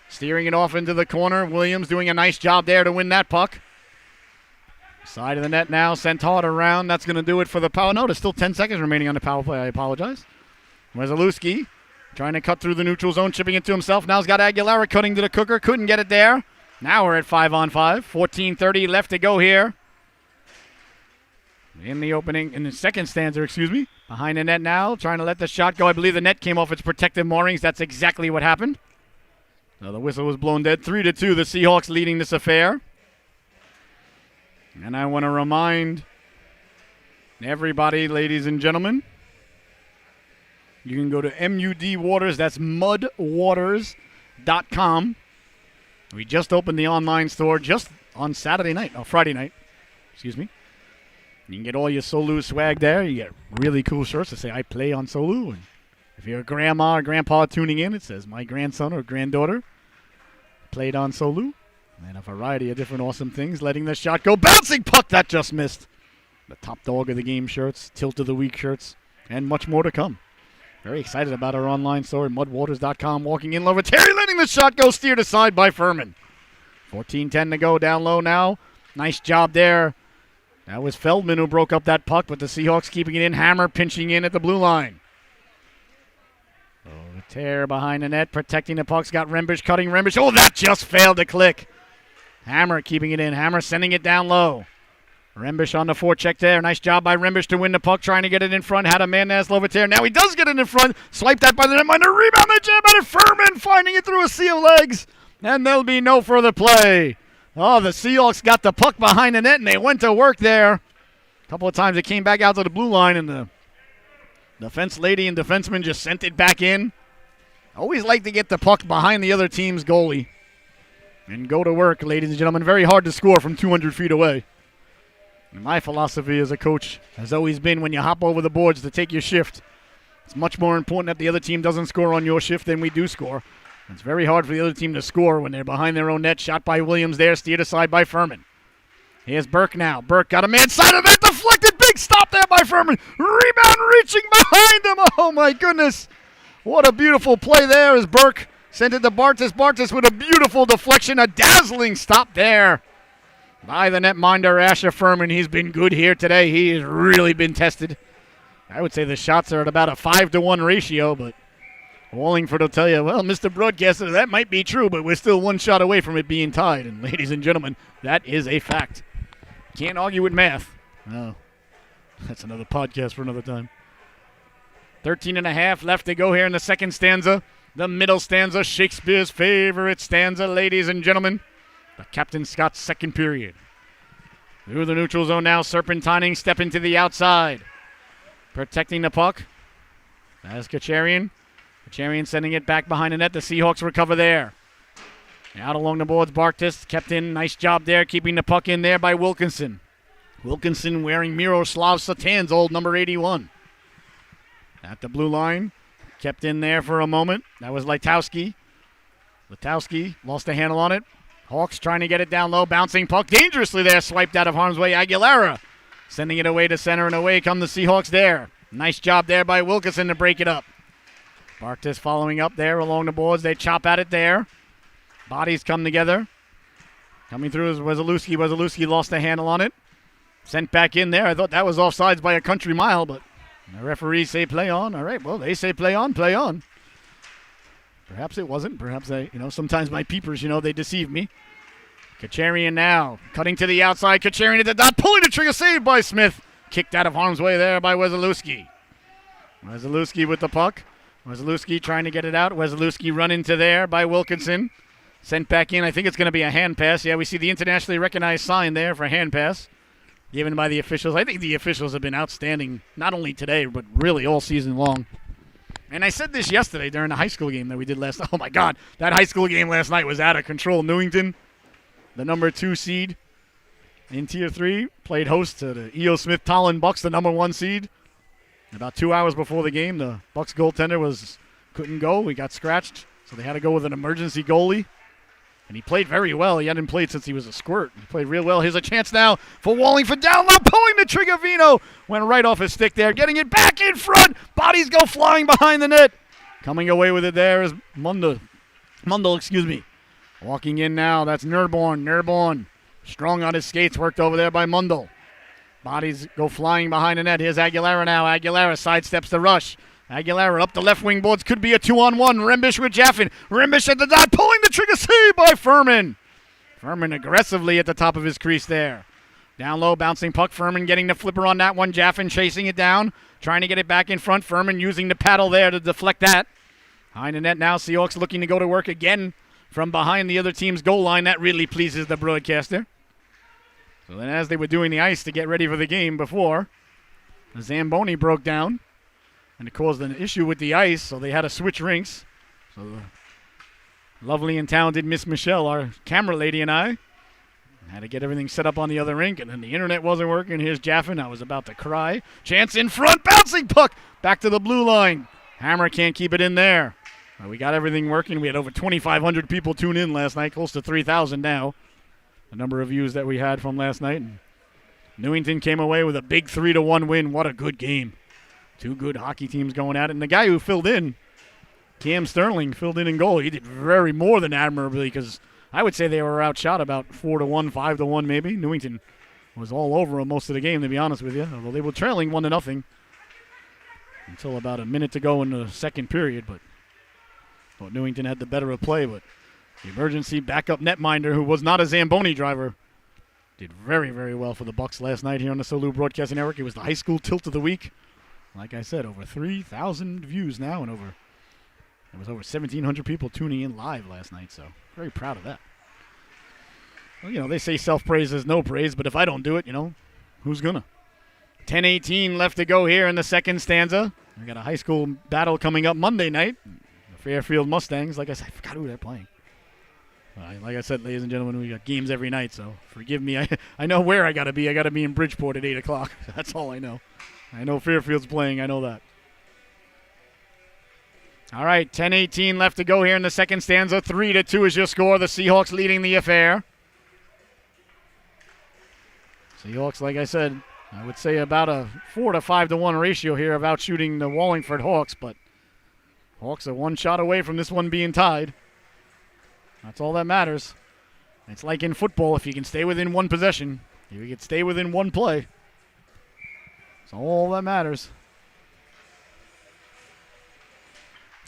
steering it off into the corner. Williams doing a nice job there to win that puck. Side of the net now, sent hard around. That's going to do it for the power. No, there's still 10 seconds remaining on the power play. I apologize. Wesolowski trying to cut through the neutral zone, chipping it to himself. Now he's got Aguilera cutting to the cooker. Couldn't get it there. Now we're at 5-on-5. 14:30 left to go here. In the second stanza, Behind the net now, trying to let the shot go. I believe the net came off its protective moorings. That's exactly what happened. So the whistle was blown dead. 3-2, the Seahawks leading this affair. And I want to remind everybody, ladies and gentlemen, you can go to MUD Waters. That's mudwaters.com. We just opened the online store just on Friday night. You can get all your Solu swag there. You get really cool shirts that say, I play on Solu. And if you're a grandma or grandpa tuning in, it says, my grandson or granddaughter played on Solu. And a variety of different awesome things. Letting the shot go. Bouncing puck that just missed. The top dog of the game shirts, tilt of the week shirts, and much more to come. Very excited about our online store at mudwaters.com. Walking in low over Terry, letting the shot go, steered aside by Furman. 14:10 to go, down low now. Nice job there. That was Feldman who broke up that puck, but the Seahawks keeping it in. Hammer pinching in at the blue line. Oh, tear behind the net, protecting the pucks. Got Rembish cutting Rembish. Oh, that just failed to click. Hammer keeping it in. Hammer sending it down low. Rembish on the forecheck there. Nice job by Rembish to win the puck, trying to get it in front. Had a man that's Lovitaire. Now he does get it in front. Swipe that by the netminder. Rebound, they jam at it. Furman finding it through a sea of legs. And there'll be no further play. Oh, the Seahawks got the puck behind the net, and they went to work there. A couple of times it came back out to the blue line, and the defense lady and defenseman just sent it back in. Always like to get the puck behind the other team's goalie. And go to work, ladies and gentlemen. Very hard to score from 200 feet away. And my philosophy as a coach has always been when you hop over the boards to take your shift, it's much more important that the other team doesn't score on your shift than we do score. It's very hard for the other team to score when they're behind their own net. Shot by Williams there, steered aside by Furman. Here's Burke now. Burke got a man side of that, deflected. Big stop there by Furman. Rebound reaching behind him. Oh, my goodness. What a beautiful play there as Burke sent it to Bartis. Bartis with a beautiful deflection. A dazzling stop there by the netminder, Asher Furman. He's been good here today. He has really been tested. I would say the shots are at about a 5-to-1 ratio, but Wallingford will tell you, well, Mr. Broadcaster, that might be true, but we're still one shot away from it being tied. And ladies and gentlemen, that is a fact. Can't argue with math. No, that's another podcast for another time. 13.5 left to go here in the second stanza. The middle stanza, Shakespeare's favorite stanza, ladies and gentlemen. The Captain Scott's second period. Through the neutral zone now, serpentining, stepping to the outside. Protecting the puck. That's Kacharian. Kacharian sending it back behind the net. The Seahawks recover there. Out along the boards, Bartis kept in. Nice job there, keeping the puck in there by Wilkinson. Wilkinson wearing Miroslav Satan's old number 81. At the blue line. Kept in there for a moment. That was Letowski. Letowski lost a handle on it. Hawks trying to get it down low. Bouncing puck dangerously there. Swiped out of harm's way. Aguilera sending it away to center, and away come the Seahawks there. Nice job there by Wilkinson to break it up. Bartis following up there along the boards. They chop at it there. Bodies come together. Coming through is Wesolowski. Wesolowski lost a handle on it. Sent back in there. I thought that was offsides by a country mile, but the referees say play on. All right, well, they say play on, play on. Perhaps it wasn't. Perhaps sometimes my peepers, they deceive me. Kacharian now, cutting to the outside. Kacharian at the dot, pulling the trigger, saved by Smith. Kicked out of harm's way there by Wesolowski. Wesolowski with the puck. Wesolowski trying to get it out. Wesolowski run into there by Wilkinson. Sent back in. I think it's going to be a hand pass. Yeah, we see the internationally recognized sign there for hand pass given by the officials. I think the officials have been outstanding, not only today, but really all season long. And I said this yesterday during the high school game that we did last night. Oh, my God. That high school game last night was out of control. Newington, the number 2 seed in Tier 3, played host to the E.O. Smith-Tolland Bucks, the number 1 seed. About 2 hours before the game, the Bucks goaltender couldn't go. He got scratched, so they had to go with an emergency goalie. And he played very well. He hadn't played since he was a squirt. He played real well. Here's a chance now for Wallingford down low, pulling the trigger. Vino went right off his stick there, getting it back in front. Bodies go flying behind the net. Coming away with it there is Mundell. Walking in now, that's Nurborn. Strong on his skates, worked over there by Mundell. Bodies go flying behind the net. Here's Aguilera now. Aguilera sidesteps the rush. Aguilera up the left wing boards. Could be a 2-on-1. Rembish with Jaffin. Rembish at the dot. Pulling the trigger. Saved by Furman. Furman aggressively at the top of his crease there. Down low, bouncing puck. Furman getting the flipper on that one. Jaffin chasing it down. Trying to get it back in front. Furman using the paddle there to deflect that. Behind the net now. Seahawks looking to go to work again from behind the other team's goal line. That really pleases the broadcaster. So then as they were doing the ice to get ready for the game before, the Zamboni broke down. And it caused an issue with the ice, so they had to switch rinks. So the lovely and talented Miss Michelle, our camera lady, and I had to get everything set up on the other rink, and then the internet wasn't working. Here's Jaffin. I was about to cry. Chance in front, bouncing puck back to the blue line. Hammer can't keep it in there. We got everything working. We had over 2,500 people tune in last night, close to 3,000 now. The number of views that we had from last night. And Newington came away with a big 3-1 win. What a good game. 2 good hockey teams going at it. And the guy who filled in, Cam Sterling, filled in goal. He did very more than admirably because I would say they were outshot about 4-1, 5-1 maybe. Newington was all over them most of the game, to be honest with you. Although they were trailing 1-0 until about a minute to go in the second period. But Newington had the better of play. But the emergency backup netminder, who was not a Zamboni driver, did very, very well for the Bucks last night here on the Solu Broadcasting Network. It was the high school tilt of the week. Like I said, over 3,000 views now, and there was over 1,700 people tuning in live last night, so very proud of that. Well, they say self-praise is no praise, but if I don't do it, who's gonna? 10:18 left to go here in the second stanza. We got a high school battle coming up Monday night. The Fairfield Mustangs, like I said, I forgot who they're playing. Like I said, ladies and gentlemen, we got games every night, so forgive me. I know where I got to be. I got to be in Bridgeport at 8 o'clock. That's all I know. I know Fairfield's playing. I know that. All right, 10:18 left to go here in the second stanza. 3-2 is your score. The Seahawks leading the affair. Seahawks, like I said, I would say about a 4 to 5-1 ratio here of outshooting the Wallingford Hawks, but Hawks are one shot away from this one being tied. That's all that matters. It's like in football, if you can stay within one possession, if you can stay within one play, it's all that matters.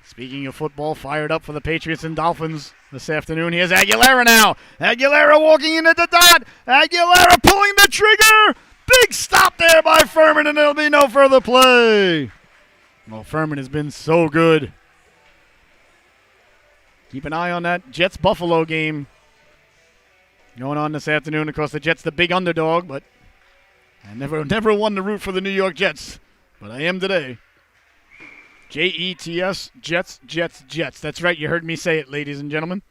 Speaking of football, fired up for the Patriots and Dolphins this afternoon. Here's Aguilera now. Aguilera walking into the dot. Aguilera pulling the trigger. Big stop there by Furman, and there'll be no further play. Well, Furman has been so good. Keep an eye on that Jets-Buffalo game going on this afternoon. Of course, the Jets the big underdog, but I never won to root for the New York Jets, but I am today. Jets, Jets, Jets, Jets. That's right, you heard me say it, ladies and gentlemen.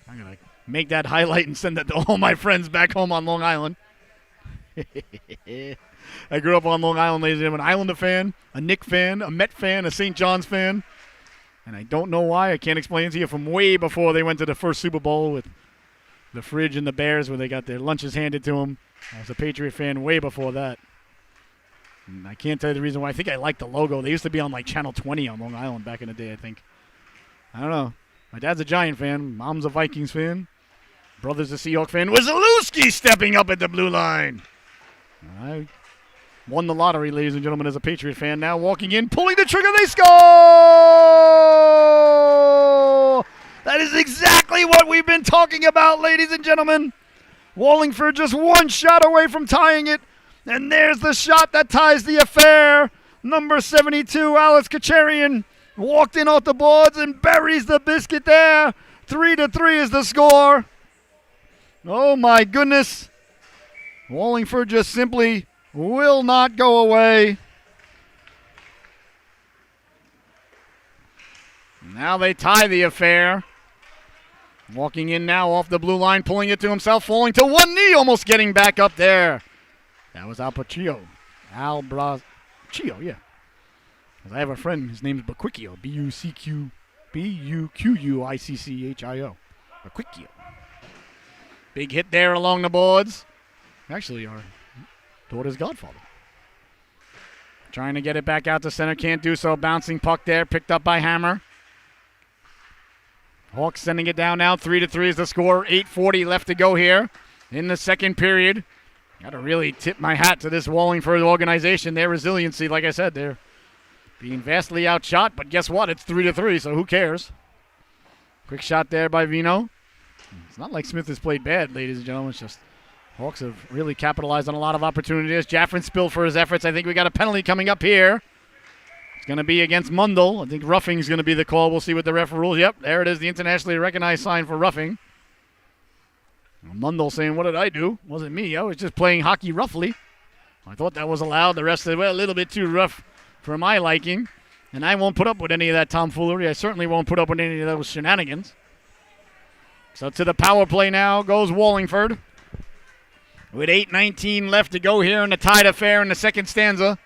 I'm going to make that highlight and send that to all my friends back home on Long Island. I grew up on Long Island, ladies and gentlemen. Islander fan, a Knick fan, a Met fan, a St. John's fan. And I don't know why. I can't explain it to you from way before they went to the first Super Bowl with the Fridge and the Bears where they got their lunches handed to them. I was a Patriot fan way before that. And I can't tell you the reason why. I think I like the logo. They used to be on like Channel 20 on Long Island back in the day, I think. I don't know. My dad's a Giant fan. Mom's a Vikings fan. Brother's a Seahawks fan. Wesolowski stepping up at the blue line. I won the lottery, ladies and gentlemen, as a Patriot fan. Now walking in, pulling the trigger. They score! That is exactly what we've been talking about, ladies and gentlemen. Wallingford just one shot away from tying it. And there's the shot that ties the affair. Number 72, Alex Kacharian, walked in off the boards and buries the biscuit there. 3-3 is the score. Oh, my goodness. Wallingford just simply will not go away. Now they tie the affair. Walking in now off the blue line, pulling it to himself, falling to one knee, almost getting back up there. That was Albraccio. Yeah. I have a friend, his name is Baquicchio. B-U-Q-U-I-C-C-H-I-O. Baquicchio. Big hit there along the boards. Actually, our daughter's godfather. Trying to get it back out to center, can't do so. Bouncing puck there, picked up by Hammer. Hawks sending it down now. 3-3 is the score. 8:40 left to go here in the second period. Got to really tip my hat to this Wallingford organization. Their resiliency, like I said, they're being vastly outshot. But guess what? It's 3-3, so who cares? Quick shot there by Vino. It's not like Smith has played bad, ladies and gentlemen. It's just Hawks have really capitalized on a lot of opportunities. Jaffrin spilled for his efforts. I think we got a penalty coming up here. It's going to be against Mundell. I think roughing is going to be the call. We'll see what the ref rules. Yep, there it is, the internationally recognized sign for roughing. Mundell saying, what did I do? Wasn't me. I was just playing hockey roughly. I thought that was allowed. The rest said, well, a little bit too rough for my liking. And I won't put up with any of that tomfoolery. I certainly won't put up with any of those shenanigans. So to the power play now goes Wallingford. With 8:19 left to go here in the tied affair in the second stanza.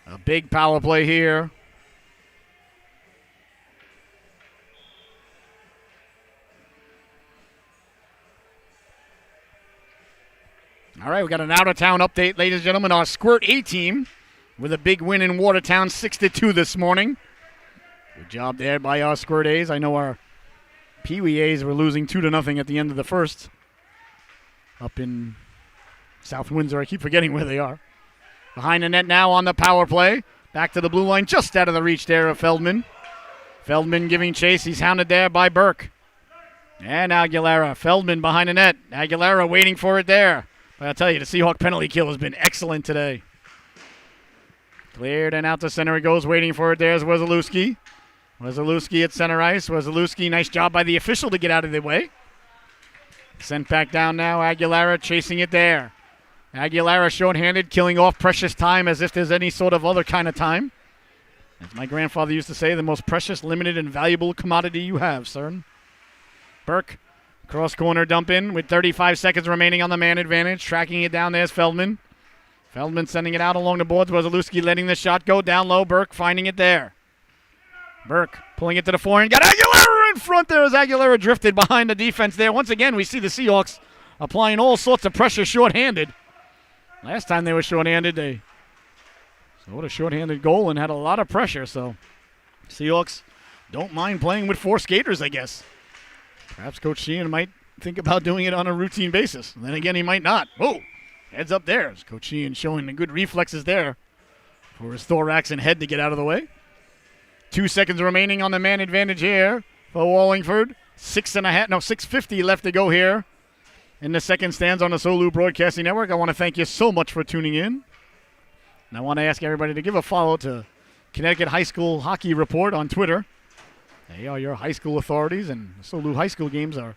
A big power play here. All right, we got an out-of-town update, ladies and gentlemen. Our Squirt A team with a big win in Watertown, 6-2 this morning. Good job there by our Squirt A's. I know our Pee Wee A's were losing 2-0 at the end of the first. Up in South Windsor. I keep forgetting where they are. Behind the net now on the power play. Back to the blue line, just out of the reach there of Feldman. Feldman giving chase. He's hounded there by Burke. And Aguilera. Feldman behind the net. Aguilera waiting for it there. But I'll tell you, the Seahawk penalty kill has been excellent today. Cleared and out to center it goes. Waiting for it there is Wesolowski. Wesolowski at center ice. Wesolowski, nice job by the official to get out of the way. Sent back down now. Aguilera chasing it there. Aguilera short-handed, killing off precious time as if there's any sort of other kind of time. As my grandfather used to say, the most precious, limited, and valuable commodity you have, sir. Burke, cross-corner dump in with 35 seconds remaining on the man advantage. Tracking it down there's Feldman. Feldman sending it out along the boards. Wesolowski letting the shot go down low. Burke finding it there. Burke pulling it to the forehand. Got Aguilera in front there as Aguilera drifted behind the defense there. Once again, we see the Seahawks applying all sorts of pressure short-handed. Last time they were short-handed, they scored a short-handed goal and had a lot of pressure. So Seahawks don't mind playing with four skaters, I guess. Perhaps Coach Sheehan might think about doing it on a routine basis. And then again, he might not. Whoa, heads up there. Coach Sheehan showing the good reflexes there for his thorax and head to get out of the way. 2 seconds remaining on the man advantage here for Wallingford. 6:50 left to go here in the second stanza on the Solu Broadcasting Network. I want to thank you so much for tuning in. And I want to ask everybody to give a follow to Connecticut High School Hockey Report on Twitter. They are your high school authorities, and Solu High School games are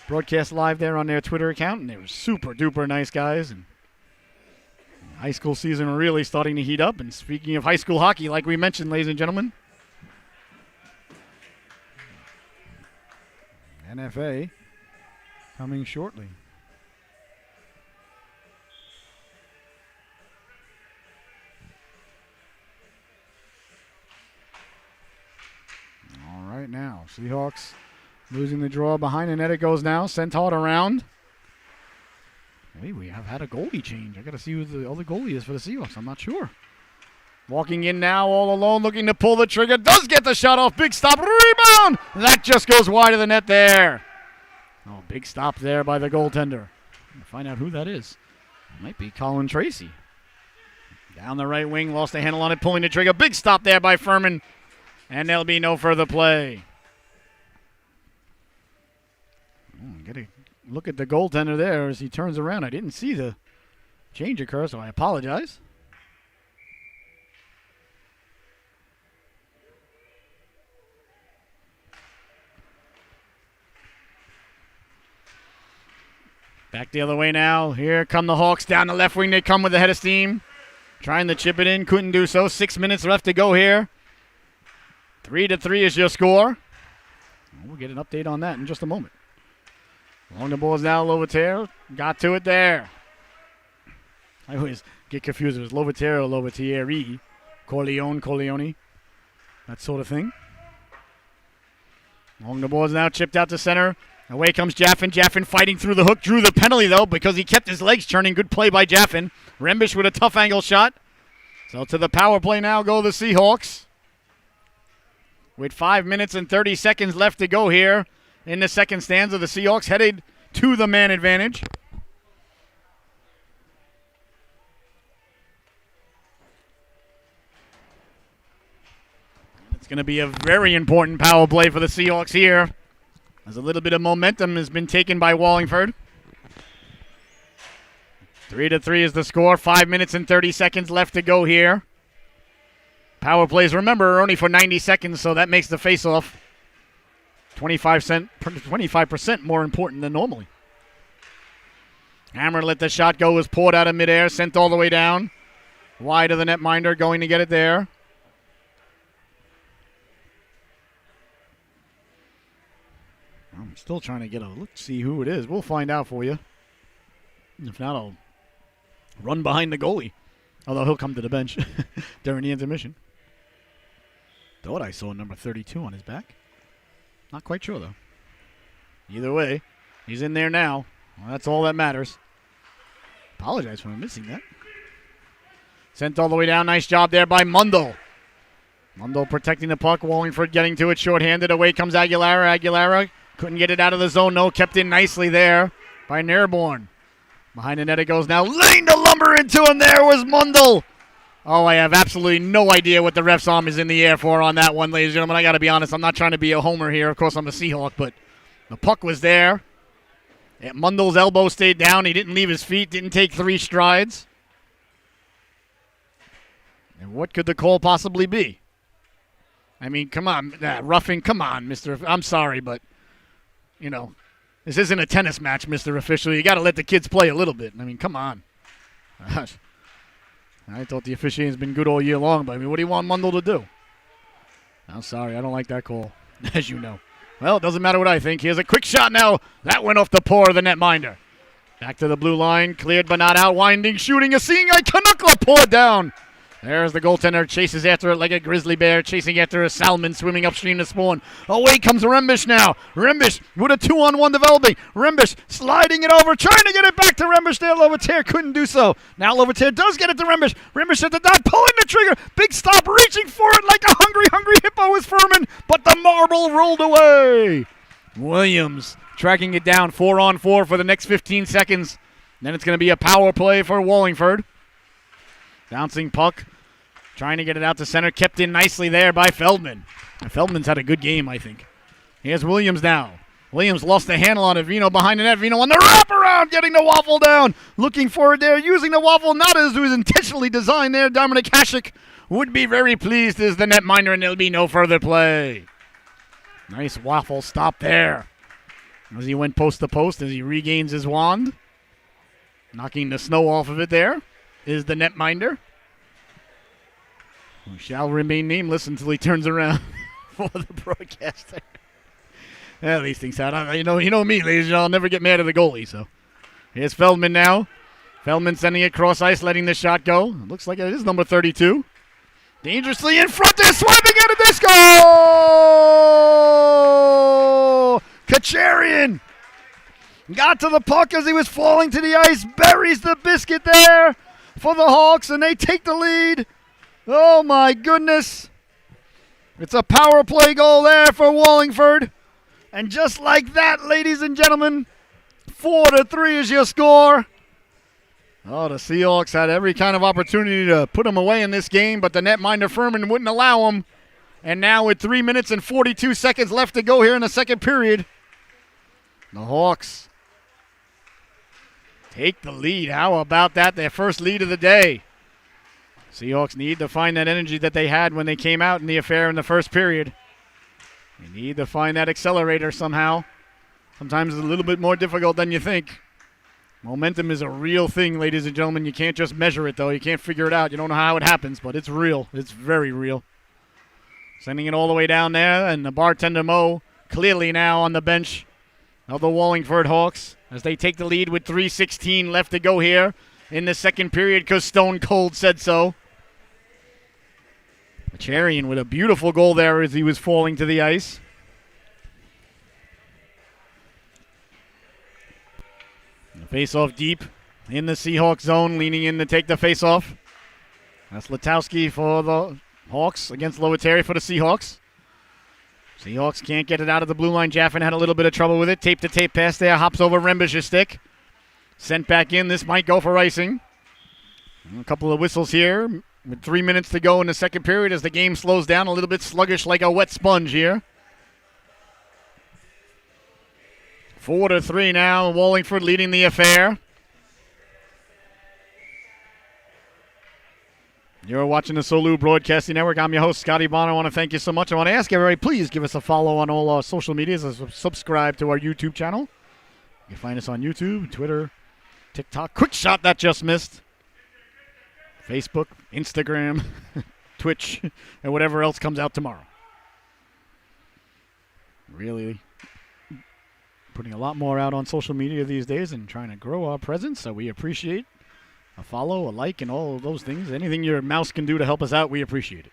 broadcast live there on their Twitter account, and they were super-duper nice guys. And high school season really starting to heat up. And speaking of high school hockey, like we mentioned, ladies and gentlemen, NFA coming shortly. All right now, Seahawks losing the draw behind the net. It goes now. Sentard around. Hey, we have had a goalie change. I got to see who the other goalie is for the Seahawks. I'm not sure. Walking in now all alone, looking to pull the trigger. Does get the shot off. Big stop. Rebound. That just goes wide of the net there. Oh, big stop there by the goaltender. We'll find out who that is. It might be Colin Tracy. Down the right wing, lost the handle on it, pulling the trigger. Big stop there by Furman. And there'll be no further play. Got to look at the goaltender there as he turns around. I didn't see the change occur, so I apologize. Back the other way now. Here come the Hawks down the left wing. They come with the head of steam. Trying to chip it in. Couldn't do so. 6 minutes left to go here. 3-3 is your score. We'll get an update on that in just a moment. Along the balls now, Lovatere. Got to it there. I always get confused. It was Lovatere or Lovatere. Corleone. That sort of thing. Along the balls now, chipped out to center. Away comes Jaffin. Jaffin fighting through the hook. Drew the penalty, though, because he kept his legs turning. Good play by Jaffin. Rembish with a tough angle shot. So to the power play now go the Seahawks. With 5 minutes and 30 seconds left to go here in the second stanza, the Seahawks headed to the man advantage. It's going to be a very important power play for the Seahawks here, as a little bit of momentum has been taken by Wallingford. 3-3 is the score. 5 minutes and 30 seconds left to go here. Power plays, remember, are only for 90 seconds, so that makes the face-off 25% more important than normally. Hammer let the shot go, was poured out of midair, sent all the way down. Wide of the netminder, going to get it there. I'm still trying to get a look, see who it is. We'll find out for you. If not, I'll run behind the goalie. Although he'll come to the bench during the intermission. Thought I saw number 32 on his back. Not quite sure, though. Either way, he's in there now. Well, that's all that matters. Apologize for missing that. Sent all the way down. Nice job there by Mundell. Mundell protecting the puck. Wallingford getting to it shorthanded. Away comes Aguilera. Aguilera couldn't get it out of the zone. No, kept in nicely there by Nairborn. Behind the net it goes now. Laying the lumber into him. There was Mundell. Oh, I have absolutely no idea what the ref's arm is in the air for on that one, ladies and gentlemen. I got to be honest. I'm not trying to be a homer here. Of course, I'm a Seahawk, but the puck was there. Mundell's elbow stayed down. He didn't leave his feet. Didn't take 3 strides. And what could the call possibly be? I mean, come on. Roughing. Come on, Mr. I'm sorry, but, you know, this isn't a tennis match, Mr. Official. You got to let the kids play a little bit. I mean, come on. Gosh. I thought the officiating's been good all year long, but I mean, what do you want Mundell to do? I'm sorry, I don't like that call, as you know. Well, it doesn't matter what I think. Here's a quick shot now. That went off the paw of the netminder. Back to the blue line, cleared but not out. Winding, shooting, seeing a Canuckla pull it down. There's the goaltender, chases after it like a grizzly bear, chasing after a salmon swimming upstream to spawn. Away comes Rembish now. Rembish with a 2-on-1 developing. Rembish sliding it over, trying to get it back to Rembish there. Lovatere couldn't do so. Now Lovatere does get it to Rembish. Rembish at the dot, pulling the trigger. Big stop, reaching for it like a hungry hippo is Furman, but the marble rolled away. Williams tracking it down, 4-on-4 for the next 15 seconds. Then it's going to be a power play for Wallingford. Bouncing puck. Trying to get it out to center. Kept in nicely there by Feldman. And Feldman's had a good game, I think. Here's Williams now. Williams lost the handle on it. Vino behind the net. Vino on the wraparound. Getting the waffle down. Looking for it there. Using the waffle. Not as it was intentionally designed there. Dominic Hasek would be very pleased as the netminder, and there'll be no further play. Nice waffle stop there. As he went post to post as he regains his wand. Knocking the snow off of it there is the netminder, who shall remain nameless until he turns around for the broadcaster. Yeah, these things happen. You know me, ladies and gentlemen. I'll never get mad at the goalie. So here's Feldman now. Feldman sending it cross ice, letting the shot go. It looks like it is number 32. Dangerously in front there, swiping at a disco. Kacharian got to the puck as he was falling to the ice. Buries the biscuit there for the Hawks, and they take the lead. Oh, my goodness. It's a power play goal there for Wallingford. And just like that, ladies and gentlemen, 4-3 is your score. Oh, the Seahawks had every kind of opportunity to put them away in this game, but the netminder Furman wouldn't allow them. And now with 3 minutes and 42 seconds left to go here in the second period, The Hawks take the lead. How about that? Their first lead of the day. Seahawks need to find that energy that they had when they came out in the affair in the first period. They need to find that accelerator somehow. Sometimes it's a little bit more difficult than you think. Momentum is a real thing, ladies and gentlemen. You can't just measure it, though. You can't figure it out. You don't know how it happens, but it's real. It's very real. Sending it all the way down there, and the bartender Mo clearly now on the bench of the Wallingford Hawks as they take the lead with 3:16 left to go here in the second period because Stone Cold said so. Acharian with a beautiful goal there as he was falling to the ice. Face-off deep in the Seahawks zone, leaning in to take the face-off. That's Letowski for the Hawks against Lowateri for the Seahawks. Seahawks can't get it out of the blue line. Jaffin had a little bit of trouble with it. Tape-to-tape pass there. Hops over Rembish's stick. Sent back in. This might go for icing. A couple of whistles here with 3 minutes to go in the second period as the game slows down. A little bit sluggish like a wet sponge here. 4-3 now. Wallingford leading the affair. You're watching the Solu Broadcasting Network. I'm your host, Scotty Bonner. I want to thank you so much. I want to ask everybody, please give us a follow on all our social medias. Subscribe to our YouTube channel. You can find us on YouTube, Twitter, TikTok. Quick shot that just missed. Facebook, Instagram, Twitch, and whatever else comes out tomorrow. Really putting a lot more out on social media these days and trying to grow our presence, so we appreciate a follow, a like, and all of those things. Anything your mouse can do to help us out, we appreciate it.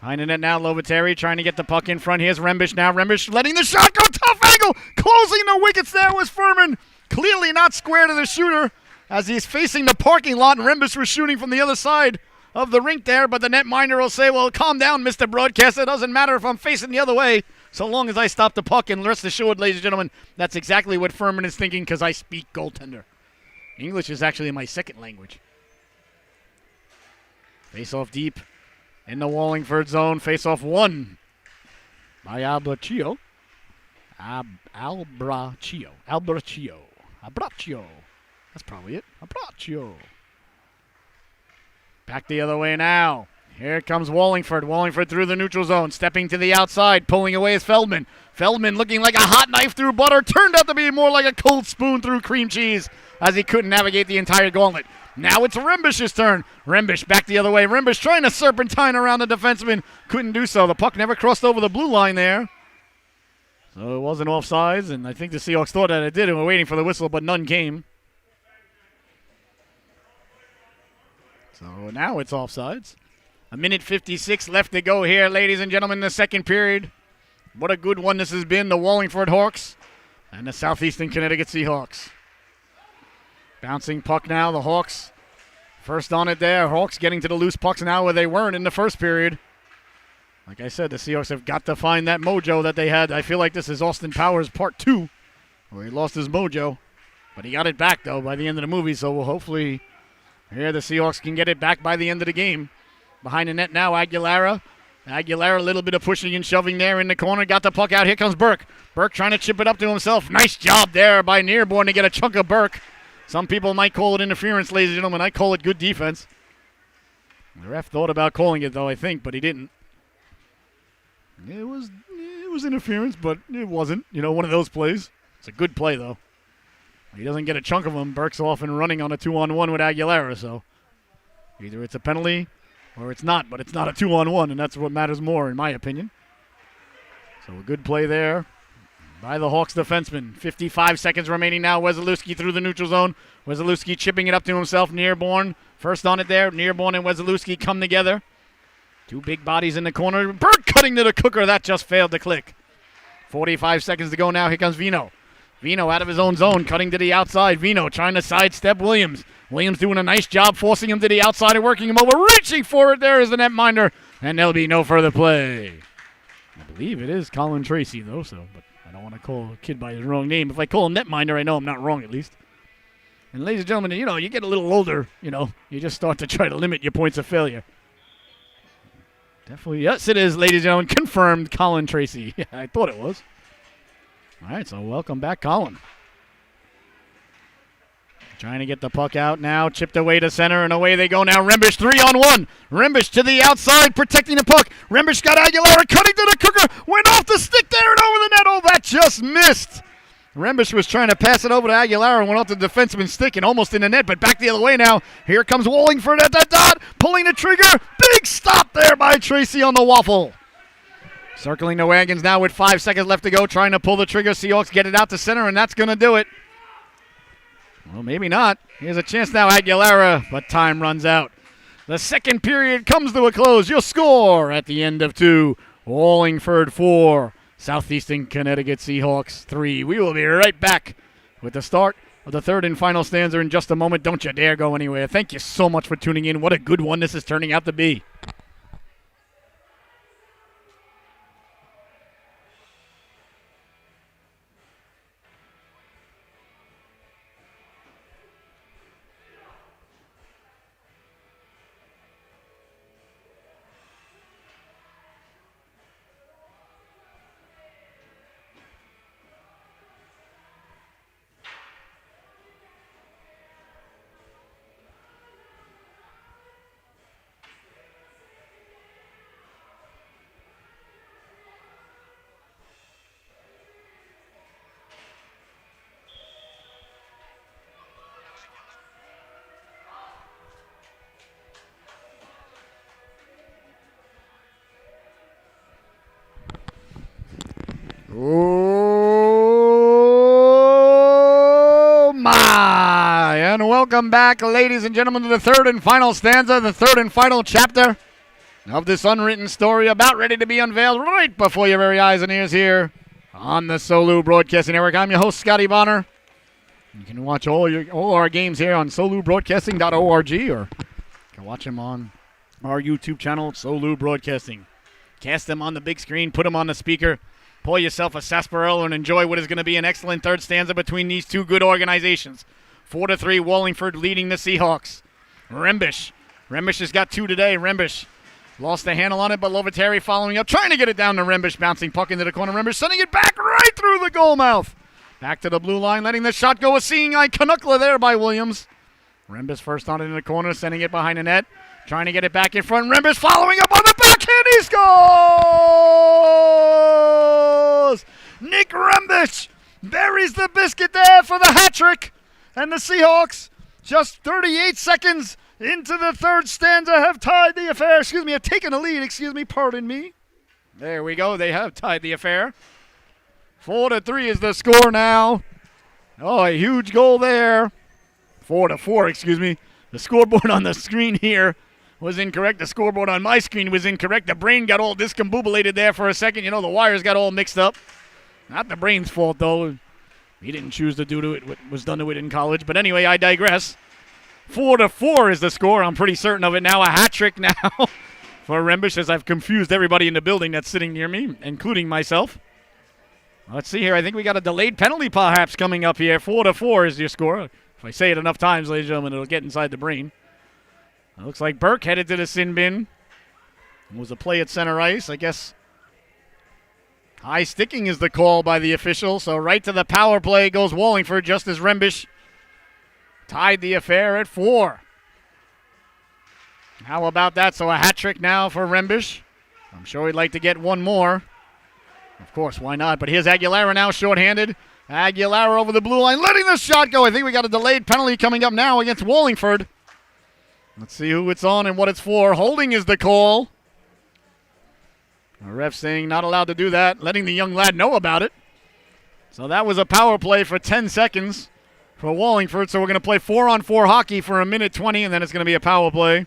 Behind the net now, Lowateri trying to get the puck in front. Here's Rembish now. Rembish letting the shot go. Tough angle. Closing the wickets there was Furman. Clearly not square to the shooter as he's facing the parking lot, and Rembish was shooting from the other side of the rink there, but the netminder will say, well, calm down, Mr. Broadcaster. It doesn't matter if I'm facing the other way, so long as I stop the puck. And rest assured, ladies and gentlemen, that's exactly what Furman is thinking because I speak goaltender. English is actually my second language. Face-off deep in the Wallingford zone. Face-off won by Abraccio. Abraccio. That's probably it. Abraccio. Back the other way now. Here comes Wallingford. Wallingford through the neutral zone. Stepping to the outside. Pulling away is Feldman. Feldman looking like a hot knife through butter. Turned out to be more like a cold spoon through cream cheese as he couldn't navigate the entire gauntlet. Now it's Rembish's turn. Rembish back the other way. Rembish trying to serpentine around the defenseman. Couldn't do so. The puck never crossed over the blue line there. So it wasn't offsides, and I think the Seahawks thought that it did and were waiting for the whistle, but none came. So now it's offsides. 1:56 left to go here, ladies and gentlemen, in the second period. What a good one this has been, the Wallingford Hawks and the Southeastern Connecticut Seahawks. Bouncing puck now, the Hawks first on it there. Hawks getting to the loose pucks now where they weren't in the first period. Like I said, the Seahawks have got to find that mojo that they had. I feel like this is Austin Powers Part 2, where he lost his mojo. But he got it back, though, by the end of the movie, so we'll hopefully here the Seahawks can get it back by the end of the game. Behind the net now, Aguilera. Aguilera, a little bit of pushing and shoving there in the corner. Got the puck out. Here comes Burke. Burke trying to chip it up to himself. Nice job there by Nearborn to get a chunk of Burke. Some people might call it interference, ladies and gentlemen. I call it good defense. The ref thought about calling it, though, I think, but he didn't. It was interference, but it wasn't. You know, one of those plays. It's a good play, though. He doesn't get a chunk of them. Burke's off and running on a 2-on-1 with Aguilera, so either it's a penalty or it's not, but it's not a 2-on-1, and that's what matters more, in my opinion. So a good play there by the Hawks defenseman. 55 seconds remaining now. Wesolewski through the neutral zone. Wesolewski chipping it up to himself. Nearborn first on it there. Nearborn and Wesolewski come together. Two big bodies in the corner. Burke cutting to the cooker. That just failed to click. 45 seconds to go now. Here comes Vino. Vino out of his own zone, cutting to the outside. Vino trying to sidestep Williams. Williams doing a nice job forcing him to the outside and working him over. Reaching for it. There is the netminder. And there'll be no further play. I believe it is Colin Tracy, though, but I don't want to call a kid by his wrong name. If I call him netminder, I know I'm not wrong, at least. And ladies and gentlemen, you know, you get a little older, you know, you just start to try to limit your points of failure. Definitely, yes, it is, ladies and gentlemen. Confirmed Colin Tracy. Yeah, I thought it was. All right, so welcome back, Colin. Trying to get the puck out now. Chipped away to center, and away they go now. Rembish 3-on-1. Rembish to the outside, protecting the puck. Rembish got Aguilera, cutting to the cooker. Went off the stick there and over the net. Oh, that just missed. Rembish was trying to pass it over to Aguilera and went off the defenseman's stick and almost in the net, but back the other way now. Here comes Wallingford at the dot, pulling the trigger. Big stop there by Tracy on the waffle. Circling the wagons now with 5 seconds left to go, trying to pull the trigger. Seahawks get it out to center, and that's going to do it. Well, maybe not. Here's a chance now, Aguilera, but time runs out. The second period comes to a close. Your score at the end of 2, Wallingford 4, Southeastern Connecticut Seahawks 3. We will be right back with the start of the third and final stanza in just a moment. Don't you dare go anywhere. Thank you so much for tuning in. What a good one this is turning out to be. Oh, my. And welcome back, ladies and gentlemen, to the third and final stanza, the third and final chapter of this unwritten story about ready to be unveiled right before your very eyes and ears here on the Solu Broadcasting Network. I'm your host, Scotty Bonner. You can watch all our games here on solubroadcasting.org, or you can watch them on our YouTube channel, Solu Broadcasting. Cast them on the big screen, put them on the speaker. Pour yourself a sarsaparilla and enjoy what is going to be an excellent third stanza between these two good organizations. 4-3, Wallingford leading the Seahawks. Rembish has got 2 today. Rembish lost the handle on it, but Lovateri following up, trying to get it down to Rembish, bouncing puck into the corner. Rembish sending it back right through the goal mouth. Back to the blue line, letting the shot go. A seeing eye Canuckla there by Williams. Rembish first on it in the corner, sending it behind the net. Trying to get it back in front. Rembish following up on the backhand. He scores! Nick Rembish buries the biscuit there for the hat trick. And the Seahawks, just 38 seconds into the third stanza, have tied the affair. Have taken the lead. Pardon me. There we go. They have tied the affair. 4-3 is the score now. Oh, a huge goal there. 4-4, The scoreboard on the screen here was incorrect. The scoreboard on my screen was incorrect. The brain got all discombobulated there for a second. The wires got all mixed up. Not the brain's fault, though. He didn't choose to do to it what was done to it in college. But anyway, I digress. 4-4 is the score. I'm pretty certain of it now. A hat trick now for Rembish, as I've confused everybody in the building that's sitting near me, including myself. Let's see here. I think we got a delayed penalty perhaps coming up here. 4-4 is your score. If I say it enough times, ladies and gentlemen, it'll get inside the brain. It looks like Burke headed to the sin bin. It was a play at center ice. I guess high sticking is the call by the official. So right to the power play goes Wallingford, just as Rembish tied the affair at 4. How about that? So a hat trick now for Rembish. I'm sure he'd like to get one more. Of course, why not? But here's Aguilera now shorthanded. Aguilera over the blue line, letting the shot go. I think we got a delayed penalty coming up now against Wallingford. Let's see who it's on and what it's for. Holding is the call. The ref saying not allowed to do that, letting the young lad know about it. So that was a power play for 10 seconds for Wallingford. So we're going to play 4-on-4 hockey for a minute 20, and then it's going to be a power play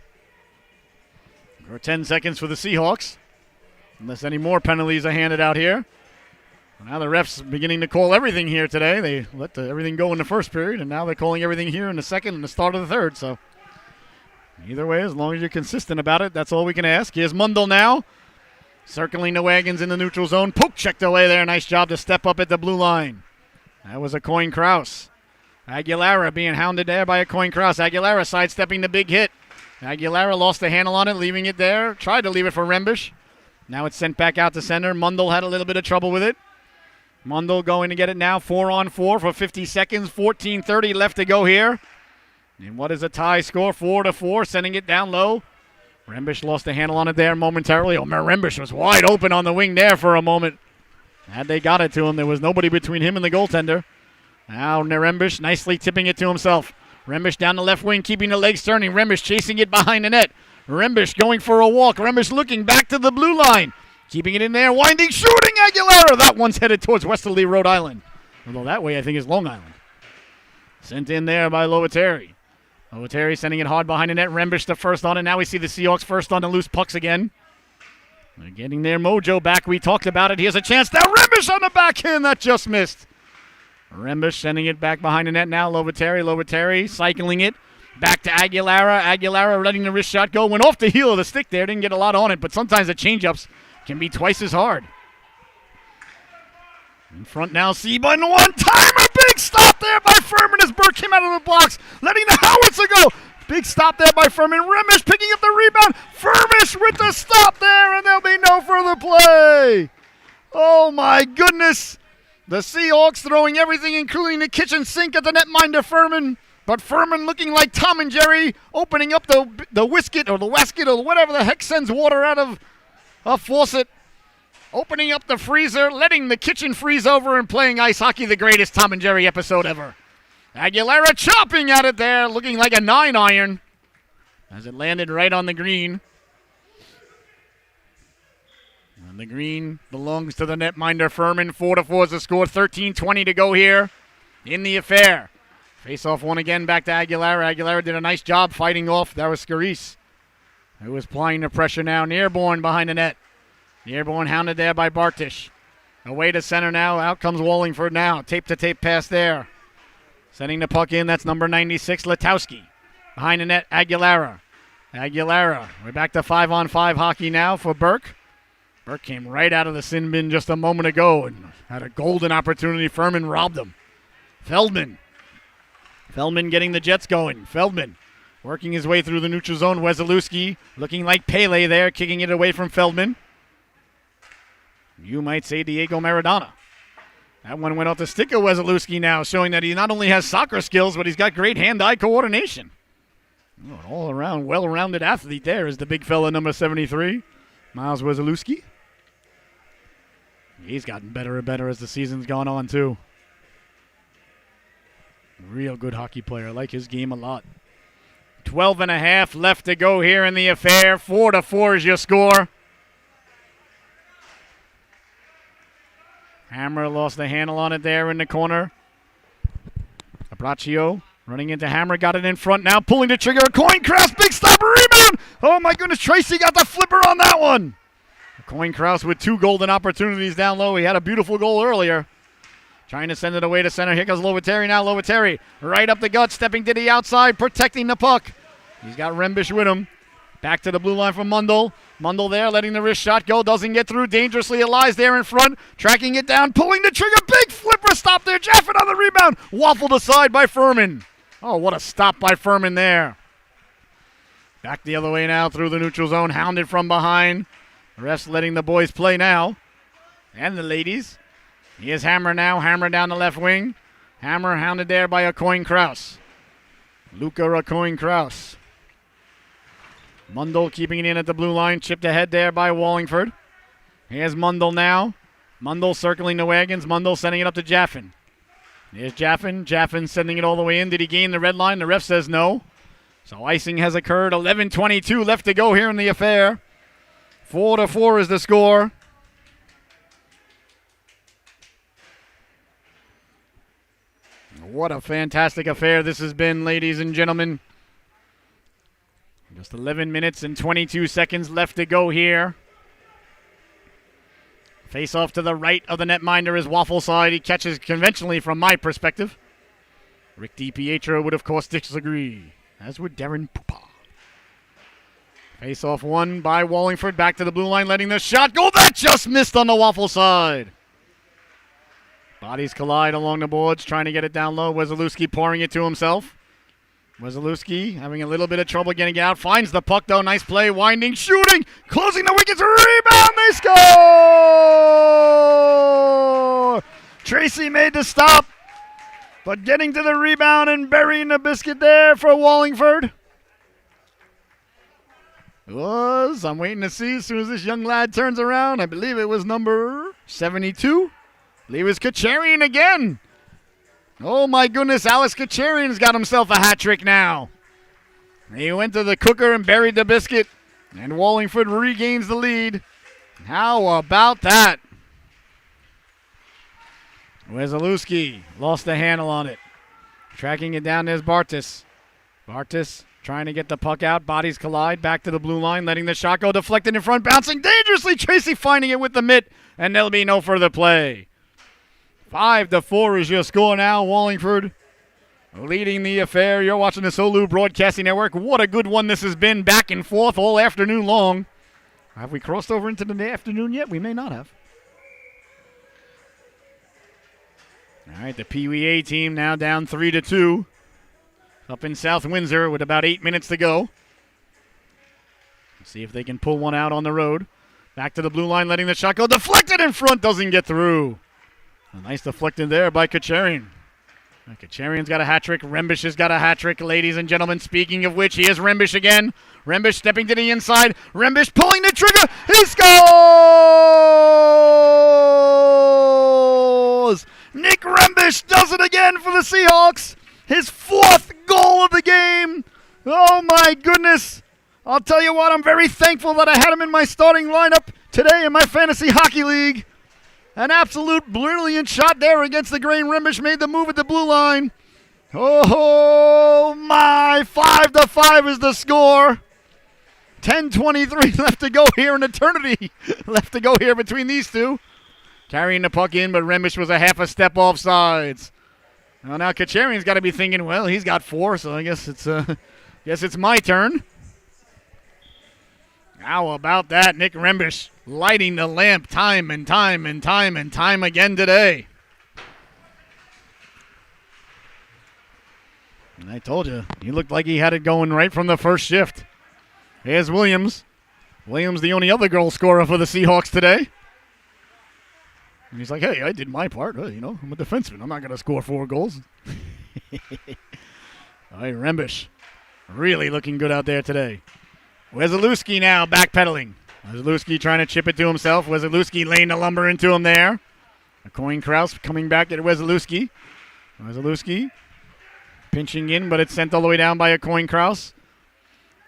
for 10 seconds for the Seahawks, unless any more penalties are handed out here. Now the refs beginning to call everything here today. They let everything go in the first period, and now they're calling everything here in the second and the start of the third. So either way, as long as you're consistent about it, that's all we can ask. Here's Mundell now, circling the wagons in the neutral zone. Poke checked away there. Nice job to step up at the blue line. That was a Coin Kraus. Aguilera being hounded there by a Coin Kraus. Aguilera sidestepping the big hit. Aguilera lost the handle on it, leaving it there. Tried to leave it for Rembish. Now it's sent back out to center. Mundell had a little bit of trouble with it. Mundell going to get it now. 4-on-4 for 50 seconds. 14:30 left to go here. And what is a tie score? 4-4, sending it down low. Rembish lost a handle on it there momentarily. Omer Rembish was wide open on the wing there for a moment. Had they got it to him, there was nobody between him and the goaltender. Now Rembish nicely tipping it to himself. Rembish down the left wing, keeping the legs turning. Rembish chasing it behind the net. Rembish going for a walk. Rembish looking back to the blue line. Keeping it in there, winding, shooting Aguilera. That one's headed towards Westerly, Rhode Island. Although that way I think is Long Island. Sent in there by Loviteri. Loviteri sending it hard behind the net. Rembish the first on it. Now we see the Seahawks first on the loose pucks again. They're getting their mojo back. We talked about it. Here's a chance now. Rembish on the backhand. That just missed. Rembish sending it back behind the net now. Loviteri cycling it. Back to Aguilera. Aguilera letting the wrist shot go. Went off the heel of the stick there. Didn't get a lot on it, but sometimes the changeups can be twice as hard. In front now, Seabun. One-timer. Big stop there by Furman as Burke came out of the box. Letting the howitzer go. Big stop there by Furman. Rembish picking up the rebound. Furmish with the stop there, and there'll be no further play. Oh, my goodness. The Seahawks throwing everything, including the kitchen sink at the netminder Furman. But Furman looking like Tom and Jerry, opening up the whisket or the wasket or whatever the heck sends water out of a faucet. Opening up the freezer, letting the kitchen freeze over and playing ice hockey, the greatest Tom and Jerry episode ever. Aguilera chopping at it there, looking like a 9-iron as it landed right on the green. And the green belongs to the netminder Furman. 4-4 is the score. 13:20 to go here in the affair. Face-off one again back to Aguilera. Aguilera did a nice job fighting off. That was Scarice, who was applying the pressure now. Nearborn behind the net. Nearborn hounded there by Bartish. Away to center now. Out comes Wallingford now. Tape-to-tape pass there. Sending the puck in. That's number 96, Letowski. Behind the net, Aguilera. We're back to 5-on-5 hockey now for Burke. Burke came right out of the sin bin just a moment ago and had a golden opportunity. Furman robbed him. Feldman getting the Jets going. Feldman working his way through the neutral zone. Weselowski looking like Pele there, kicking it away from Feldman. You might say Diego Maradona. That one went off the stick of Weselowski now, showing that he not only has soccer skills, but he's got great hand-eye coordination. Oh, an all-around, well-rounded athlete there is the big fella, number 73, Miles Weselowski. He's gotten better and better as the season's gone on, too. Real good hockey player. I like his game a lot. 12.5 left to go here in the affair. 4-4 is your score. Hammer lost the handle on it there in the corner. Abraccio running into Hammer. Got it in front now. Pulling the trigger. Coin Kraus. Big stop. Rebound. Oh, my goodness. Tracy got the flipper on that one. Coin Kraus with 2 golden opportunities down low. He had a beautiful goal earlier. Trying to send it away to center. Here goes Loviteri now. Loviteri right up the gut. Stepping to the outside. Protecting the puck. He's got Rembish with him. Back to the blue line from Mundell. Mundell there letting the wrist shot go. Doesn't get through. Dangerously it lies there in front. Tracking it down. Pulling the trigger. Big flipper stop there. Jaffin on the rebound. Waffled aside by Furman. Oh, what a stop by Furman there. Back the other way now through the neutral zone. Hounded from behind. Refs letting the boys play now. And the ladies. Here's Hammer now. Hammer down the left wing. Hammer hounded there by Coin Kraus. Luca Coin Kraus. Mundell keeping it in at the blue line. Chipped ahead there by Wallingford. Here's Mundell now. Mundell circling the wagons. Mundell sending it up to Jaffin. Here's Jaffin. Jaffin sending it all the way in. Did he gain the red line? The ref says no. So icing has occurred. 11:22 left to go here in the affair. 4-4 is the score. What a fantastic affair this has been, ladies and gentlemen. Just 11 minutes and 22 seconds left to go here. Face off to the right of the netminder is Waffle side. He catches conventionally from my perspective. Rick DiPietro would, of course, disagree, as would Darren Pupa. Face off one by Wallingford. Back to the blue line, letting the shot go. That just missed on the Waffle side. Bodies collide along the boards, trying to get it down low. Weselowski pouring it to himself. Weselowski having a little bit of trouble getting it out. Finds the puck, though. Nice play. Winding, shooting. Closing the wickets. Rebound. They score! Tracy made the stop, but getting to the rebound and burying the biscuit there for Wallingford. I'm waiting to see as soon as this young lad turns around. I believe it was number 72. I believe it was Kacharian again. Oh my goodness, Alex Kacharian's got himself a hat trick now. He went to the cooker and buried the biscuit, and Wallingford regains the lead. How about that? Wesolowski lost the handle on it. Tracking it down, there's Bartis. Bartis trying to get the puck out. Bodies collide. Back to the blue line. Letting the shot go deflected in front. Bouncing dangerously. Tracy finding it with the mitt. And there'll be no further play. 5-4 is your score now. Wallingford leading the affair. You're watching the Solu Broadcasting Network. What a good one this has been. Back and forth all afternoon long. Have we crossed over into the afternoon yet? We may not have. All right, the Pee Wee A team now down 3-2. Up in South Windsor with about 8 minutes to go. See if they can pull one out on the road. Back to the blue line, letting the shot go. Deflected in front, doesn't get through. A nice deflected there by Kacharian. Kacharian's got a hat trick. Rembish has got a hat trick, ladies and gentlemen. Speaking of which, here's Rembish again. Rembish stepping to the inside. Rembish pulling the trigger. He scores! Nick Rembish does it again for the Seahawks. His 4th goal of the game. Oh, my goodness. I'll tell you what, I'm very thankful that I had him in my starting lineup today in my fantasy hockey league. An absolute brilliant shot there against the grain. Rembish made the move at the blue line. Oh, my. 5-5 is the score. 10:23 left to go here, an eternity left to go here between these two. Carrying the puck in, but Rembish was a half a step off sides. Well, now Kacharian's got to be thinking, well, he's got 4, so I guess it's my turn. How about that? Nick Rembish lighting the lamp time and time again today. And I told you, he looked like he had it going right from the first shift. Here's Williams. Williams, the only other goal scorer for the Seahawks today. And he's like, hey, I did my part. I'm a defenseman. I'm not going to score 4 goals. All right, Rembish really looking good out there today. Wesolowski now backpedaling. Wesolowski trying to chip it to himself. Wesolowski laying the lumber into him there. Coin Kraus coming back at Wesolowski. Wesolowski pinching in, but it's sent all the way down by a Coin Kraus.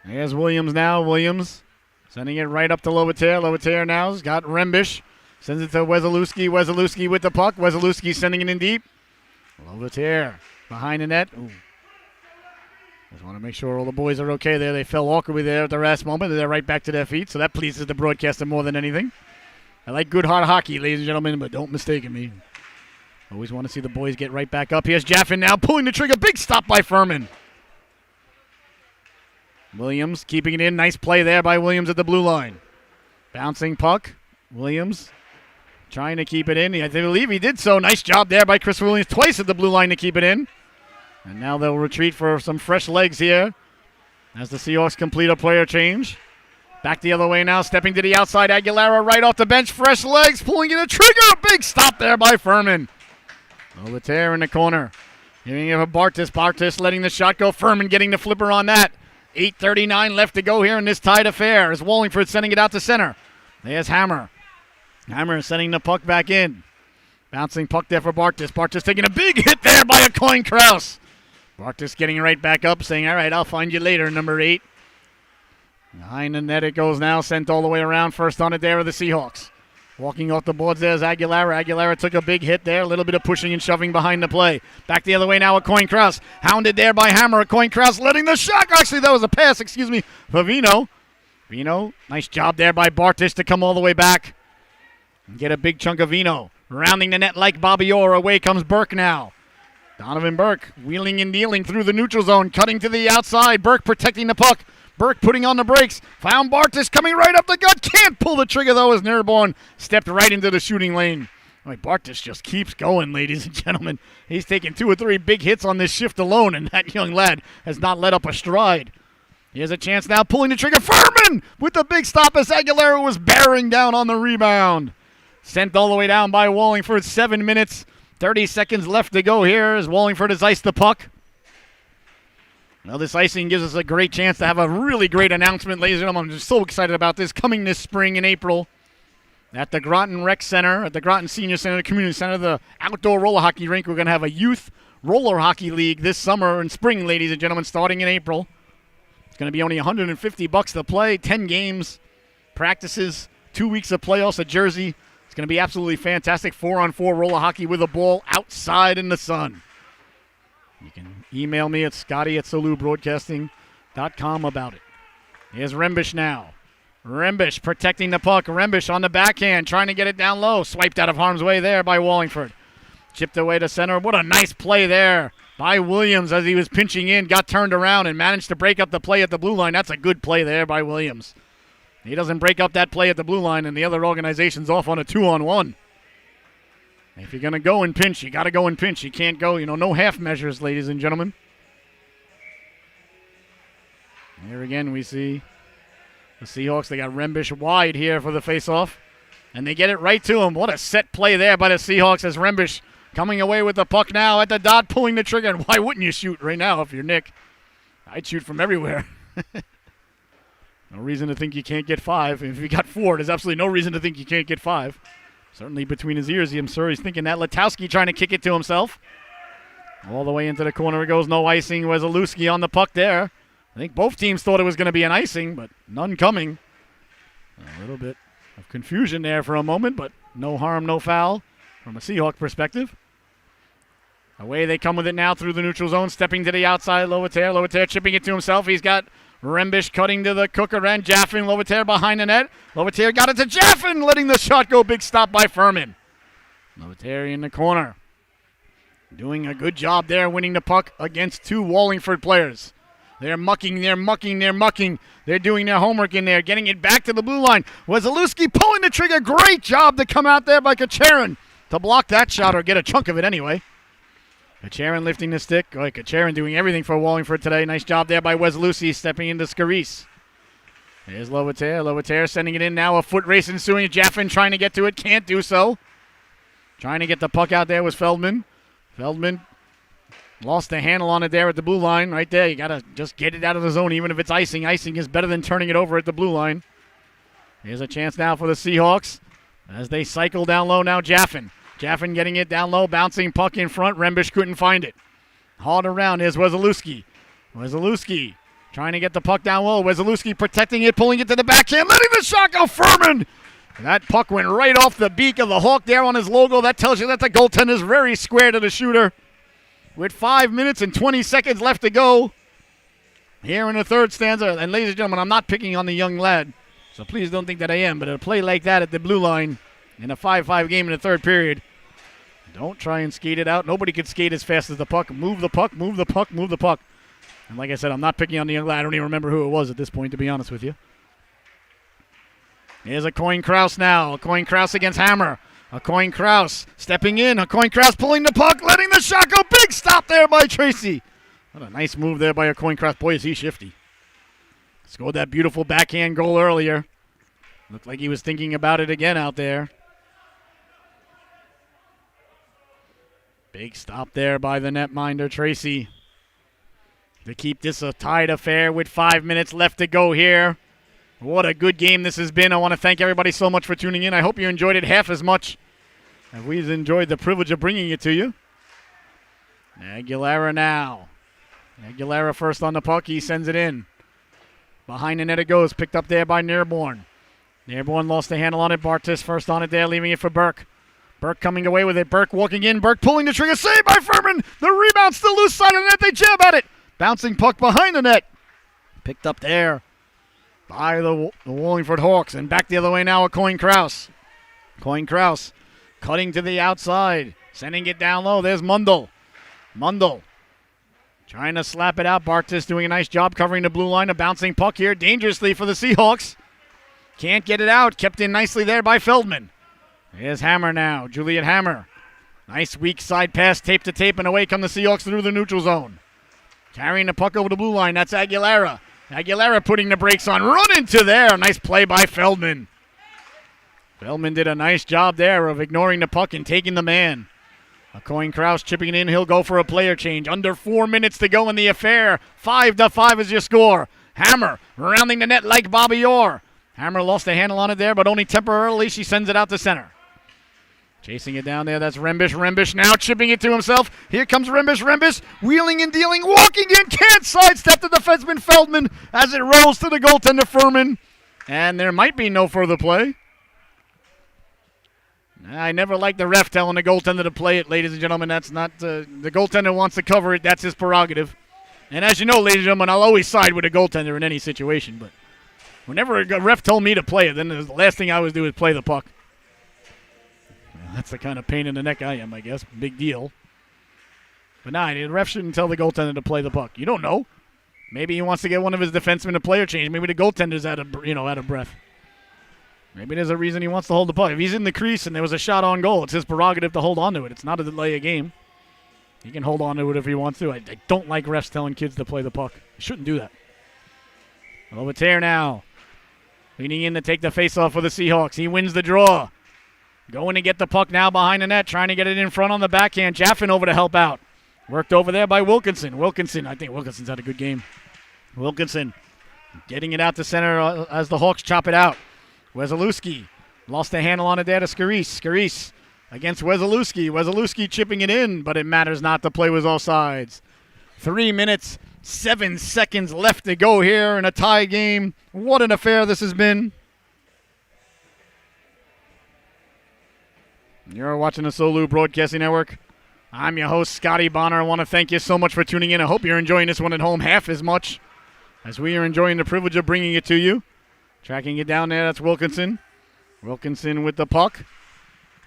There's Williams now. Williams sending it right up to Lovater. Lovater now's got Rembish. Sends it to Wesolowski. Wesolowski with the puck. Wesolowski sending it in deep. Lovater behind the net. Ooh. Just want to make sure all the boys are okay there. They fell awkwardly there at the last moment. They're right back to their feet, so that pleases the broadcaster more than anything. I like good hard hockey, ladies and gentlemen, but don't mistake me. Always want to see the boys get right back up. Here's Jaffin now pulling the trigger. Big stop by Furman. Williams keeping it in. Nice play there by Williams at the blue line. Bouncing puck. Williams trying to keep it in. I believe he did so. Nice job there by Chris Williams twice at the blue line to keep it in. And now they'll retreat for some fresh legs here as the Seahawks complete a player change. Back the other way now, stepping to the outside. Aguilera right off the bench. Fresh legs, pulling in a trigger. Big stop there by Furman. Lovater in the corner. Giving it for Bartis. Bartis letting the shot go. Furman getting the flipper on that. 8:39 left to go here in this tied affair as Wallingford sending it out to center. There's Hammer. Hammer sending the puck back in. Bouncing puck there for Bartis. Bartis taking a big hit there by a Coin Kraus. Bartis getting right back up, saying, all right, I'll find you later, number 8. Behind the net it goes now, sent all the way around. First on it there are the Seahawks. Walking off the boards there's Aguilera. Aguilera took a big hit there, a little bit of pushing and shoving behind the play. Back the other way now, a Coin Kraus. Hounded there by Hammer. A Coin Kraus letting the shot. Actually, that was a pass, for Vino. Vino, nice job there by Bartis to come all the way back and get a big chunk of Vino. Rounding the net like Bobby Orr. Away comes Burke now. Donovan Burke wheeling and dealing through the neutral zone, cutting to the outside. Burke protecting the puck. Burke putting on the brakes. Found Bartis coming right up the gut. Can't pull the trigger, though, as Nerborn stepped right into the shooting lane. Bartis just keeps going, ladies and gentlemen. He's taken 2 or 3 big hits on this shift alone, and that young lad has not let up a stride. Here's a chance now, pulling the trigger. Furman with the big stop as Aguilera was bearing down on the rebound. Sent all the way down by Wallingford. 7 minutes 30 seconds left to go here as Wallingford has iced the puck. Well, this icing gives us a great chance to have a really great announcement, ladies and gentlemen. I'm just so excited about this. Coming this spring in April at the Groton Rec Center, at the Groton Senior Center, the Community Center, the outdoor roller hockey rink. We're going to have a youth roller hockey league this summer and spring, ladies and gentlemen, starting in April. It's going to be only $150 to play, 10 games, practices, 2 weeks of playoffs at Jersey. It's going to be absolutely fantastic. 4-on-4 roller hockey with a ball outside in the sun. You can email me at scotty@salubroadcasting.com about it. Here's Rembish now. Rembish protecting the puck. Rembish on the backhand, trying to get it down low. Swiped out of harm's way there by Wallingford. Chipped away to center. What a nice play there by Williams as he was pinching in. Got turned around and managed to break up the play at the blue line. That's a good play there by Williams. He doesn't break up that play at the blue line, and the other organization's off on a 2-on-1. If you're going to go and pinch, you got to go and pinch. You can't go, no half measures, ladies and gentlemen. Here again we see the Seahawks. They got Rembish wide here for the faceoff, and they get it right to him. What a set play there by the Seahawks as Rembish coming away with the puck now at the dot, pulling the trigger. And why wouldn't you shoot right now if you're Nick? I'd shoot from everywhere. No reason to think you can't get 5. If you got 4, there's absolutely no reason to think you can't get 5. Certainly between his ears, I'm sure he's thinking that. Letowski trying to kick it to himself. All the way into the corner it goes. No icing. Wesolewski on the puck there. I think both teams thought it was going to be an icing, but none coming. A little bit of confusion there for a moment, but no harm, no foul from a Seahawk perspective. Away they come with it now through the neutral zone, stepping to the outside. Lovataire chipping it to himself. He's got Rembish cutting to the Cooker end. Jaffin, Lovataire behind the net. Lovataire got it to Jaffin, letting the shot go. Big stop by Furman. Lovataire in the corner. Doing a good job there, winning the puck against 2 Wallingford players. They're mucking. They're doing their homework in there, getting it back to the blue line. Wesolewski pulling the trigger. Great job to come out there by Kacharin to block that shot or get a chunk of it anyway. Kacharin lifting the stick. Kacharin doing everything for Wallingford today. Nice job there by Wesolewski stepping into Scarice. There's Lovataire. Lovataire sending it in now. A foot race ensuing. Jaffin trying to get to it. Can't do so. Trying to get the puck out there was Feldman. Feldman lost the handle on it there at the blue line. Right there. You got to just get it out of the zone even if it's icing. Icing is better than turning it over at the blue line. Here's a chance now for the Seahawks as they cycle down low now. Jaffin getting it down low, bouncing puck in front. Rembish couldn't find it. Hauled around is Wesolewski. Wesolewski trying to get the puck down low. Wesolewski protecting it, pulling it to the backhand, letting the shot go. Furman! That puck went right off the beak of the Hawk there on his logo. That tells you that the goaltender is very square to the shooter. With 5 minutes and 20 seconds left to go here in the third stanza. And ladies and gentlemen, I'm not picking on the young lad, so please don't think that I am. But a play like that at the blue line in a 5-5 game in the third period, don't try and skate it out. Nobody can skate as fast as the puck. Move the puck, move the puck, move the puck. And like I said, I'm not picking on the young lad. I don't even remember who it was at this point, to be honest with you. Here's a Coin Kraus now. A Coin Kraus against Hammer. A Coin Kraus stepping in. A Coin Kraus pulling the puck, letting the shot go. Big stop there by Tracy. What a nice move there by a Coin Kraus. Boy, is he shifty. Scored that beautiful backhand goal earlier. Looked like he was thinking about it again out there. Big stop there by the netminder, Tracy, to keep this a tied affair with 5 minutes left to go here. What a good game this has been. I want to thank everybody so much for tuning in. I hope you enjoyed it half as much as we've enjoyed the privilege of bringing it to you. Aguilera now. Aguilera first on the puck. He sends it in. Behind the net it goes. Picked up there by Nairborn. Nairborn lost the handle on it. Bartis first on it there, leaving it for Burke. Burke coming away with it. Burke walking in. Burke pulling the trigger. Saved by Furman. The rebound still loose side of the net. They jab at it. Bouncing puck behind the net. Picked up there by the Wallingford Hawks. And back the other way now, a Coin Kraus. Coin Kraus cutting to the outside. Sending it down low. There's Mundell. Mundell trying to slap it out. Bartis doing a nice job covering the blue line. A bouncing puck here dangerously for the Seahawks. Can't get it out. Kept in nicely there by Feldman. Here's Hammer now. Juliet Hammer. Nice weak side pass, tape to tape, and away come the Seahawks through the neutral zone. Carrying the puck over the blue line. That's Aguilera. Aguilera putting the brakes on. Run into there. Nice play by Feldman. Feldman did a nice job there of ignoring the puck and taking the man. Coin Kraus chipping it in. He'll go for a player change. Under 4 minutes to go in the affair. 5-5 is your score. Hammer rounding the net like Bobby Orr. Hammer lost the handle on it there, but only temporarily. She sends it out to center. Chasing it down there, that's Rembish. Rembish now chipping it to himself. Here comes Rembish. Rembish wheeling and dealing, walking in, can't sidestep the defenseman Feldman as it rolls to the goaltender Furman. And there might be no further play. I never like the ref telling the goaltender to play it, ladies and gentlemen. That's not the goaltender wants to cover it. That's his prerogative. And as you know, ladies and gentlemen, I'll always side with the goaltender in any situation. But whenever a ref told me to play it, then the last thing I always do is play the puck. That's the kind of pain in the neck I am, I guess. Big deal. But nah, the ref shouldn't tell the goaltender to play the puck. You don't know. Maybe he wants to get one of his defensemen to player change. Maybe the goaltender's out of breath. Maybe there's a reason he wants to hold the puck. If he's in the crease and there was a shot on goal, it's his prerogative to hold on to it. It's not a delay of game. He can hold on to it if he wants to. I don't like refs telling kids to play the puck. They shouldn't do that. Lovatere now. Leaning in to take the face-off for the Seahawks. He wins the draw. Going to get the puck now behind the net, trying to get it in front on the backhand. Jaffin over to help out. Worked over there by Wilkinson. I think Wilkinson's had a good game. Wilkinson getting it out to center as the Hawks chop it out. Wesolowski lost the handle on it there to Scarice. Scarice against Wesolowski. Wesolowski chipping it in, but it matters not. The play was offsides. 3 minutes, 7 seconds left to go here in a tie game. What an affair this has been. You're watching the Solu Broadcasting Network. I'm your host, Scotty Bonner. I want to thank you so much for tuning in. I hope you're enjoying this one at home half as much as we are enjoying the privilege of bringing it to you. Tracking it down there, that's Wilkinson. Wilkinson with the puck.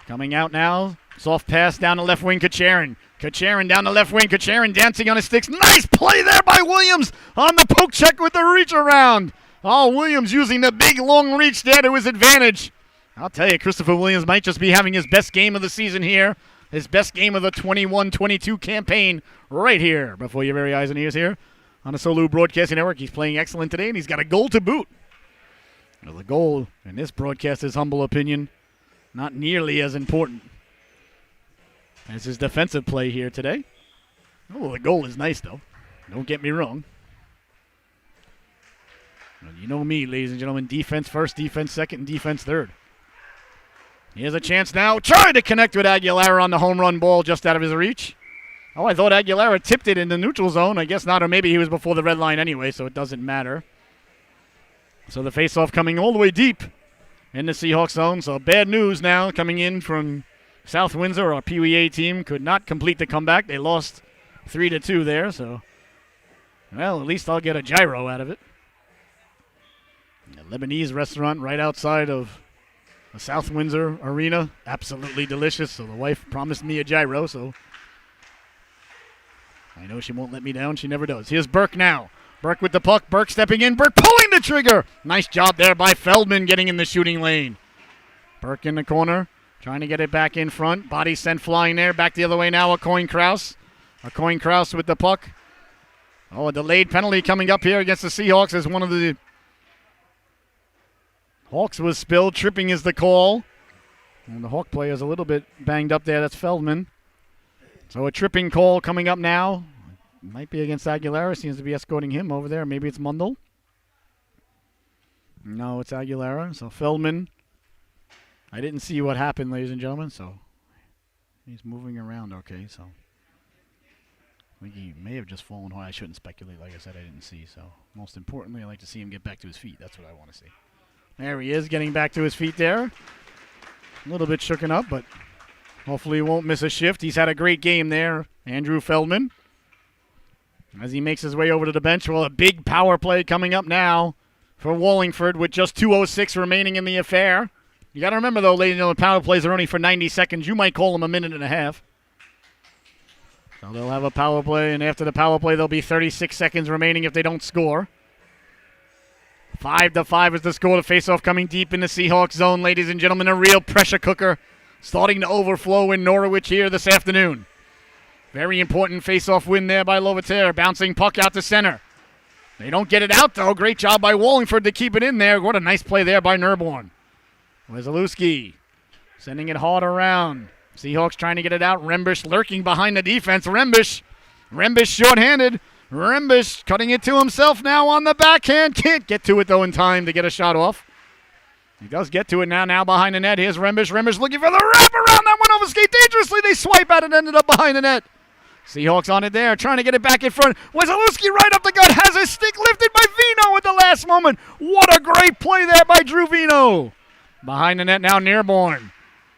Coming out now. Soft pass down the left wing, Kacharin. Kacharin down the left wing. Kacharin dancing on his sticks. Nice play there by Williams on the poke check with the reach around. Oh, Williams using the big long reach there to his advantage. I'll tell you, Christopher Williams might just be having his best game of the season here. His best game of the 21-22 campaign right here before your very eyes and ears here on the Solu Broadcasting Network. He's playing excellent today, and he's got a goal to boot. Well, the goal, in this broadcaster's humble opinion, not nearly as important as his defensive play here today. Oh, the goal is nice, though. Don't get me wrong. Well, you know me, ladies and gentlemen. Defense first, defense second, and defense third. He has a chance now. Trying to connect with Aguilera on the home run ball just out of his reach. Oh, I thought Aguilera tipped it in the neutral zone. I guess not, or maybe he was before the red line anyway, so it doesn't matter. So the faceoff coming all the way deep in the Seahawks zone. So bad news now coming in from South Windsor. Our Pee Wee A team could not complete the comeback. They lost 3-2 there. So, well, at least I'll get a gyro out of it. A Lebanese restaurant right outside of the South Windsor Arena. Absolutely delicious. So the wife promised me a gyro. So I know she won't let me down. She never does. Here's Burke now. Burke with the puck. Burke stepping in. Burke pulling the trigger. Nice job there by Feldman getting in the shooting lane. Burke in the corner. Trying to get it back in front. Body sent flying there. Back the other way now. A Coin Kraus with the puck. Oh, a delayed penalty coming up here against the Seahawks as one of the Hawks was spilled. Tripping is the call. And the Hawk player is a little bit banged up there. That's Feldman. So a tripping call coming up now. Might be against Aguilera. Seems to be escorting him over there. Maybe it's Mundell. No, it's Aguilera. So Feldman. I didn't see what happened, ladies and gentlemen. So he's moving around okay. So I think he may have just fallen hard. I shouldn't speculate. Like I said, I didn't see. So most importantly, I like to see him get back to his feet. That's what I want to see. There he is, getting back to his feet there. A little bit shooken up, but hopefully he won't miss a shift. He's had a great game there, Andrew Feldman. As he makes his way over to the bench, well, a big power play coming up now for Wallingford with just 2:06 remaining in the affair. You got to remember, though, ladies and gentlemen, power plays are only for 90 seconds. You might call them a minute and a half. So they'll have a power play, and after the power play, there'll be 36 seconds remaining if they don't score. 5-5 is the score. The faceoff coming deep in the Seahawks zone, ladies and gentlemen. A real pressure cooker starting to overflow in Norwich here this afternoon. Very important faceoff win there by Lovatere. Bouncing puck out to center. They don't get it out, though. Great job by Wallingford to keep it in there. What a nice play there by Nurborn. Wesolowski sending it hard around. Seahawks trying to get it out. Rembish lurking behind the defense. Rembish shorthanded. Rembish cutting it to himself now on the backhand. Can't get to it, though, in time to get a shot off. He does get to it now behind the net. Here's Rembish. Rembish looking for the wraparound. That went over skate dangerously. They swipe at it, ended up behind the net. Seahawks on it there, trying to get it back in front. Wasilewski right up the gut, has his stick lifted by Vino at the last moment. What a great play there by Drew Vino. Behind the net now, Nearborn.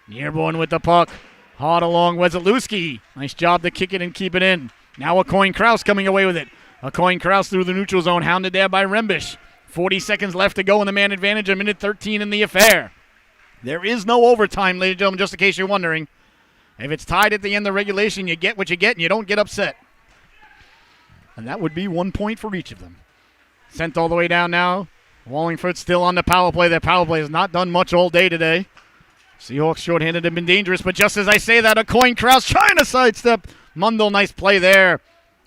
Nearborn with the puck. Hard along Wasilewski. Nice job to kick it and keep it in. Now a Coin Kraus coming away with it. A Coin Kraus through the neutral zone, hounded there by Rembish. 40 seconds left to go in the man advantage, a minute 13 in the affair. There is no overtime, ladies and gentlemen, just in case you're wondering. If it's tied at the end of regulation, you get what you get and you don't get upset. And that would be 1 point for each of them. Sent all the way down now. Wallingford still on the power play. Their power play has not done much all day today. Seahawks shorthanded have been dangerous, but just as I say that, a Coin Kraus trying to sidestep. Mundell, nice play there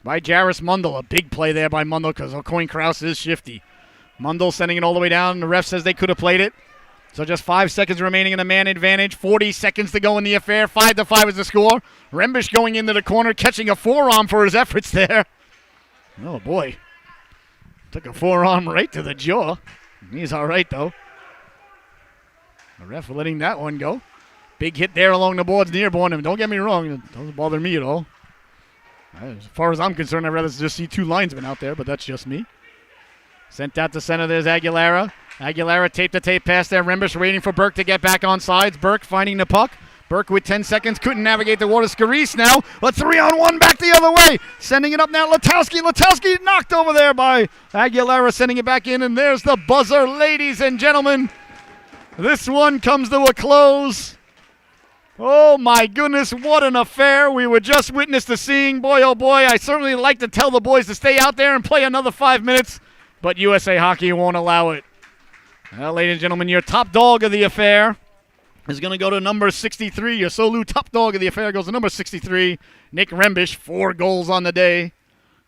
by Jairus Mundell. A big play there by Mundell because Coin Kraus is shifty. Mundell sending it all the way down. The ref says they could have played it. So just 5 seconds remaining in the man advantage. 40 seconds to go in the affair. 5-5 is the score. Rembish going into the corner, catching a forearm for his efforts there. Oh, boy. Took a forearm right to the jaw. He's all right, though. The ref letting that one go. Big hit there along the boards near Bonham. Don't get me wrong. It doesn't bother me at all. As far as I'm concerned, I'd rather just see two linesmen out there, but that's just me. Sent out to center. There's Aguilera. Aguilera tape-to-tape pass there. Rembish waiting for Burke to get back on sides. Burke finding the puck. Burke with 10 seconds. Couldn't navigate the water. Scarice now. A 3-on-1 back the other way. Sending it up now. Letowski. Letowski knocked over there by Aguilera. Sending it back in. And there's the buzzer, ladies and gentlemen. This one comes to a close. Oh, my goodness. What an affair we were just witness to seeing. Boy, oh, boy. I certainly like to tell the boys to stay out there and play another 5 minutes. But USA Hockey won't allow it. Well, ladies and gentlemen, your top dog of the affair is going to go to number 63. Your Solu top dog of the affair goes to number 63, Nick Rembish. 4 goals on the day.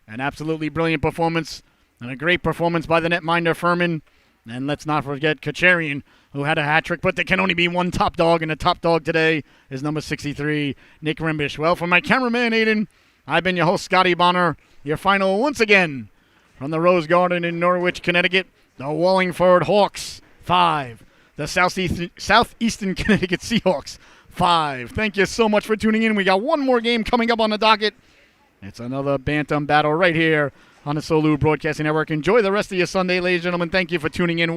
An absolutely brilliant performance and a great performance by the netminder Furman. And let's not forget Kacharian, who had a hat trick, but there can only be one top dog, and the top dog today is number 63, Nick Rembish. Well, for my cameraman, Aiden, I've been your host, Scotty Bonner. Your final once again from the Rose Garden in Norwich, Connecticut. The Wallingford Hawks, 5. The Southeastern Connecticut Seahawks, 5. Thank you so much for tuning in. We got one more game coming up on the docket. It's another Bantam battle right here on the Solu Broadcasting Network. Enjoy the rest of your Sunday, ladies and gentlemen. Thank you for tuning in.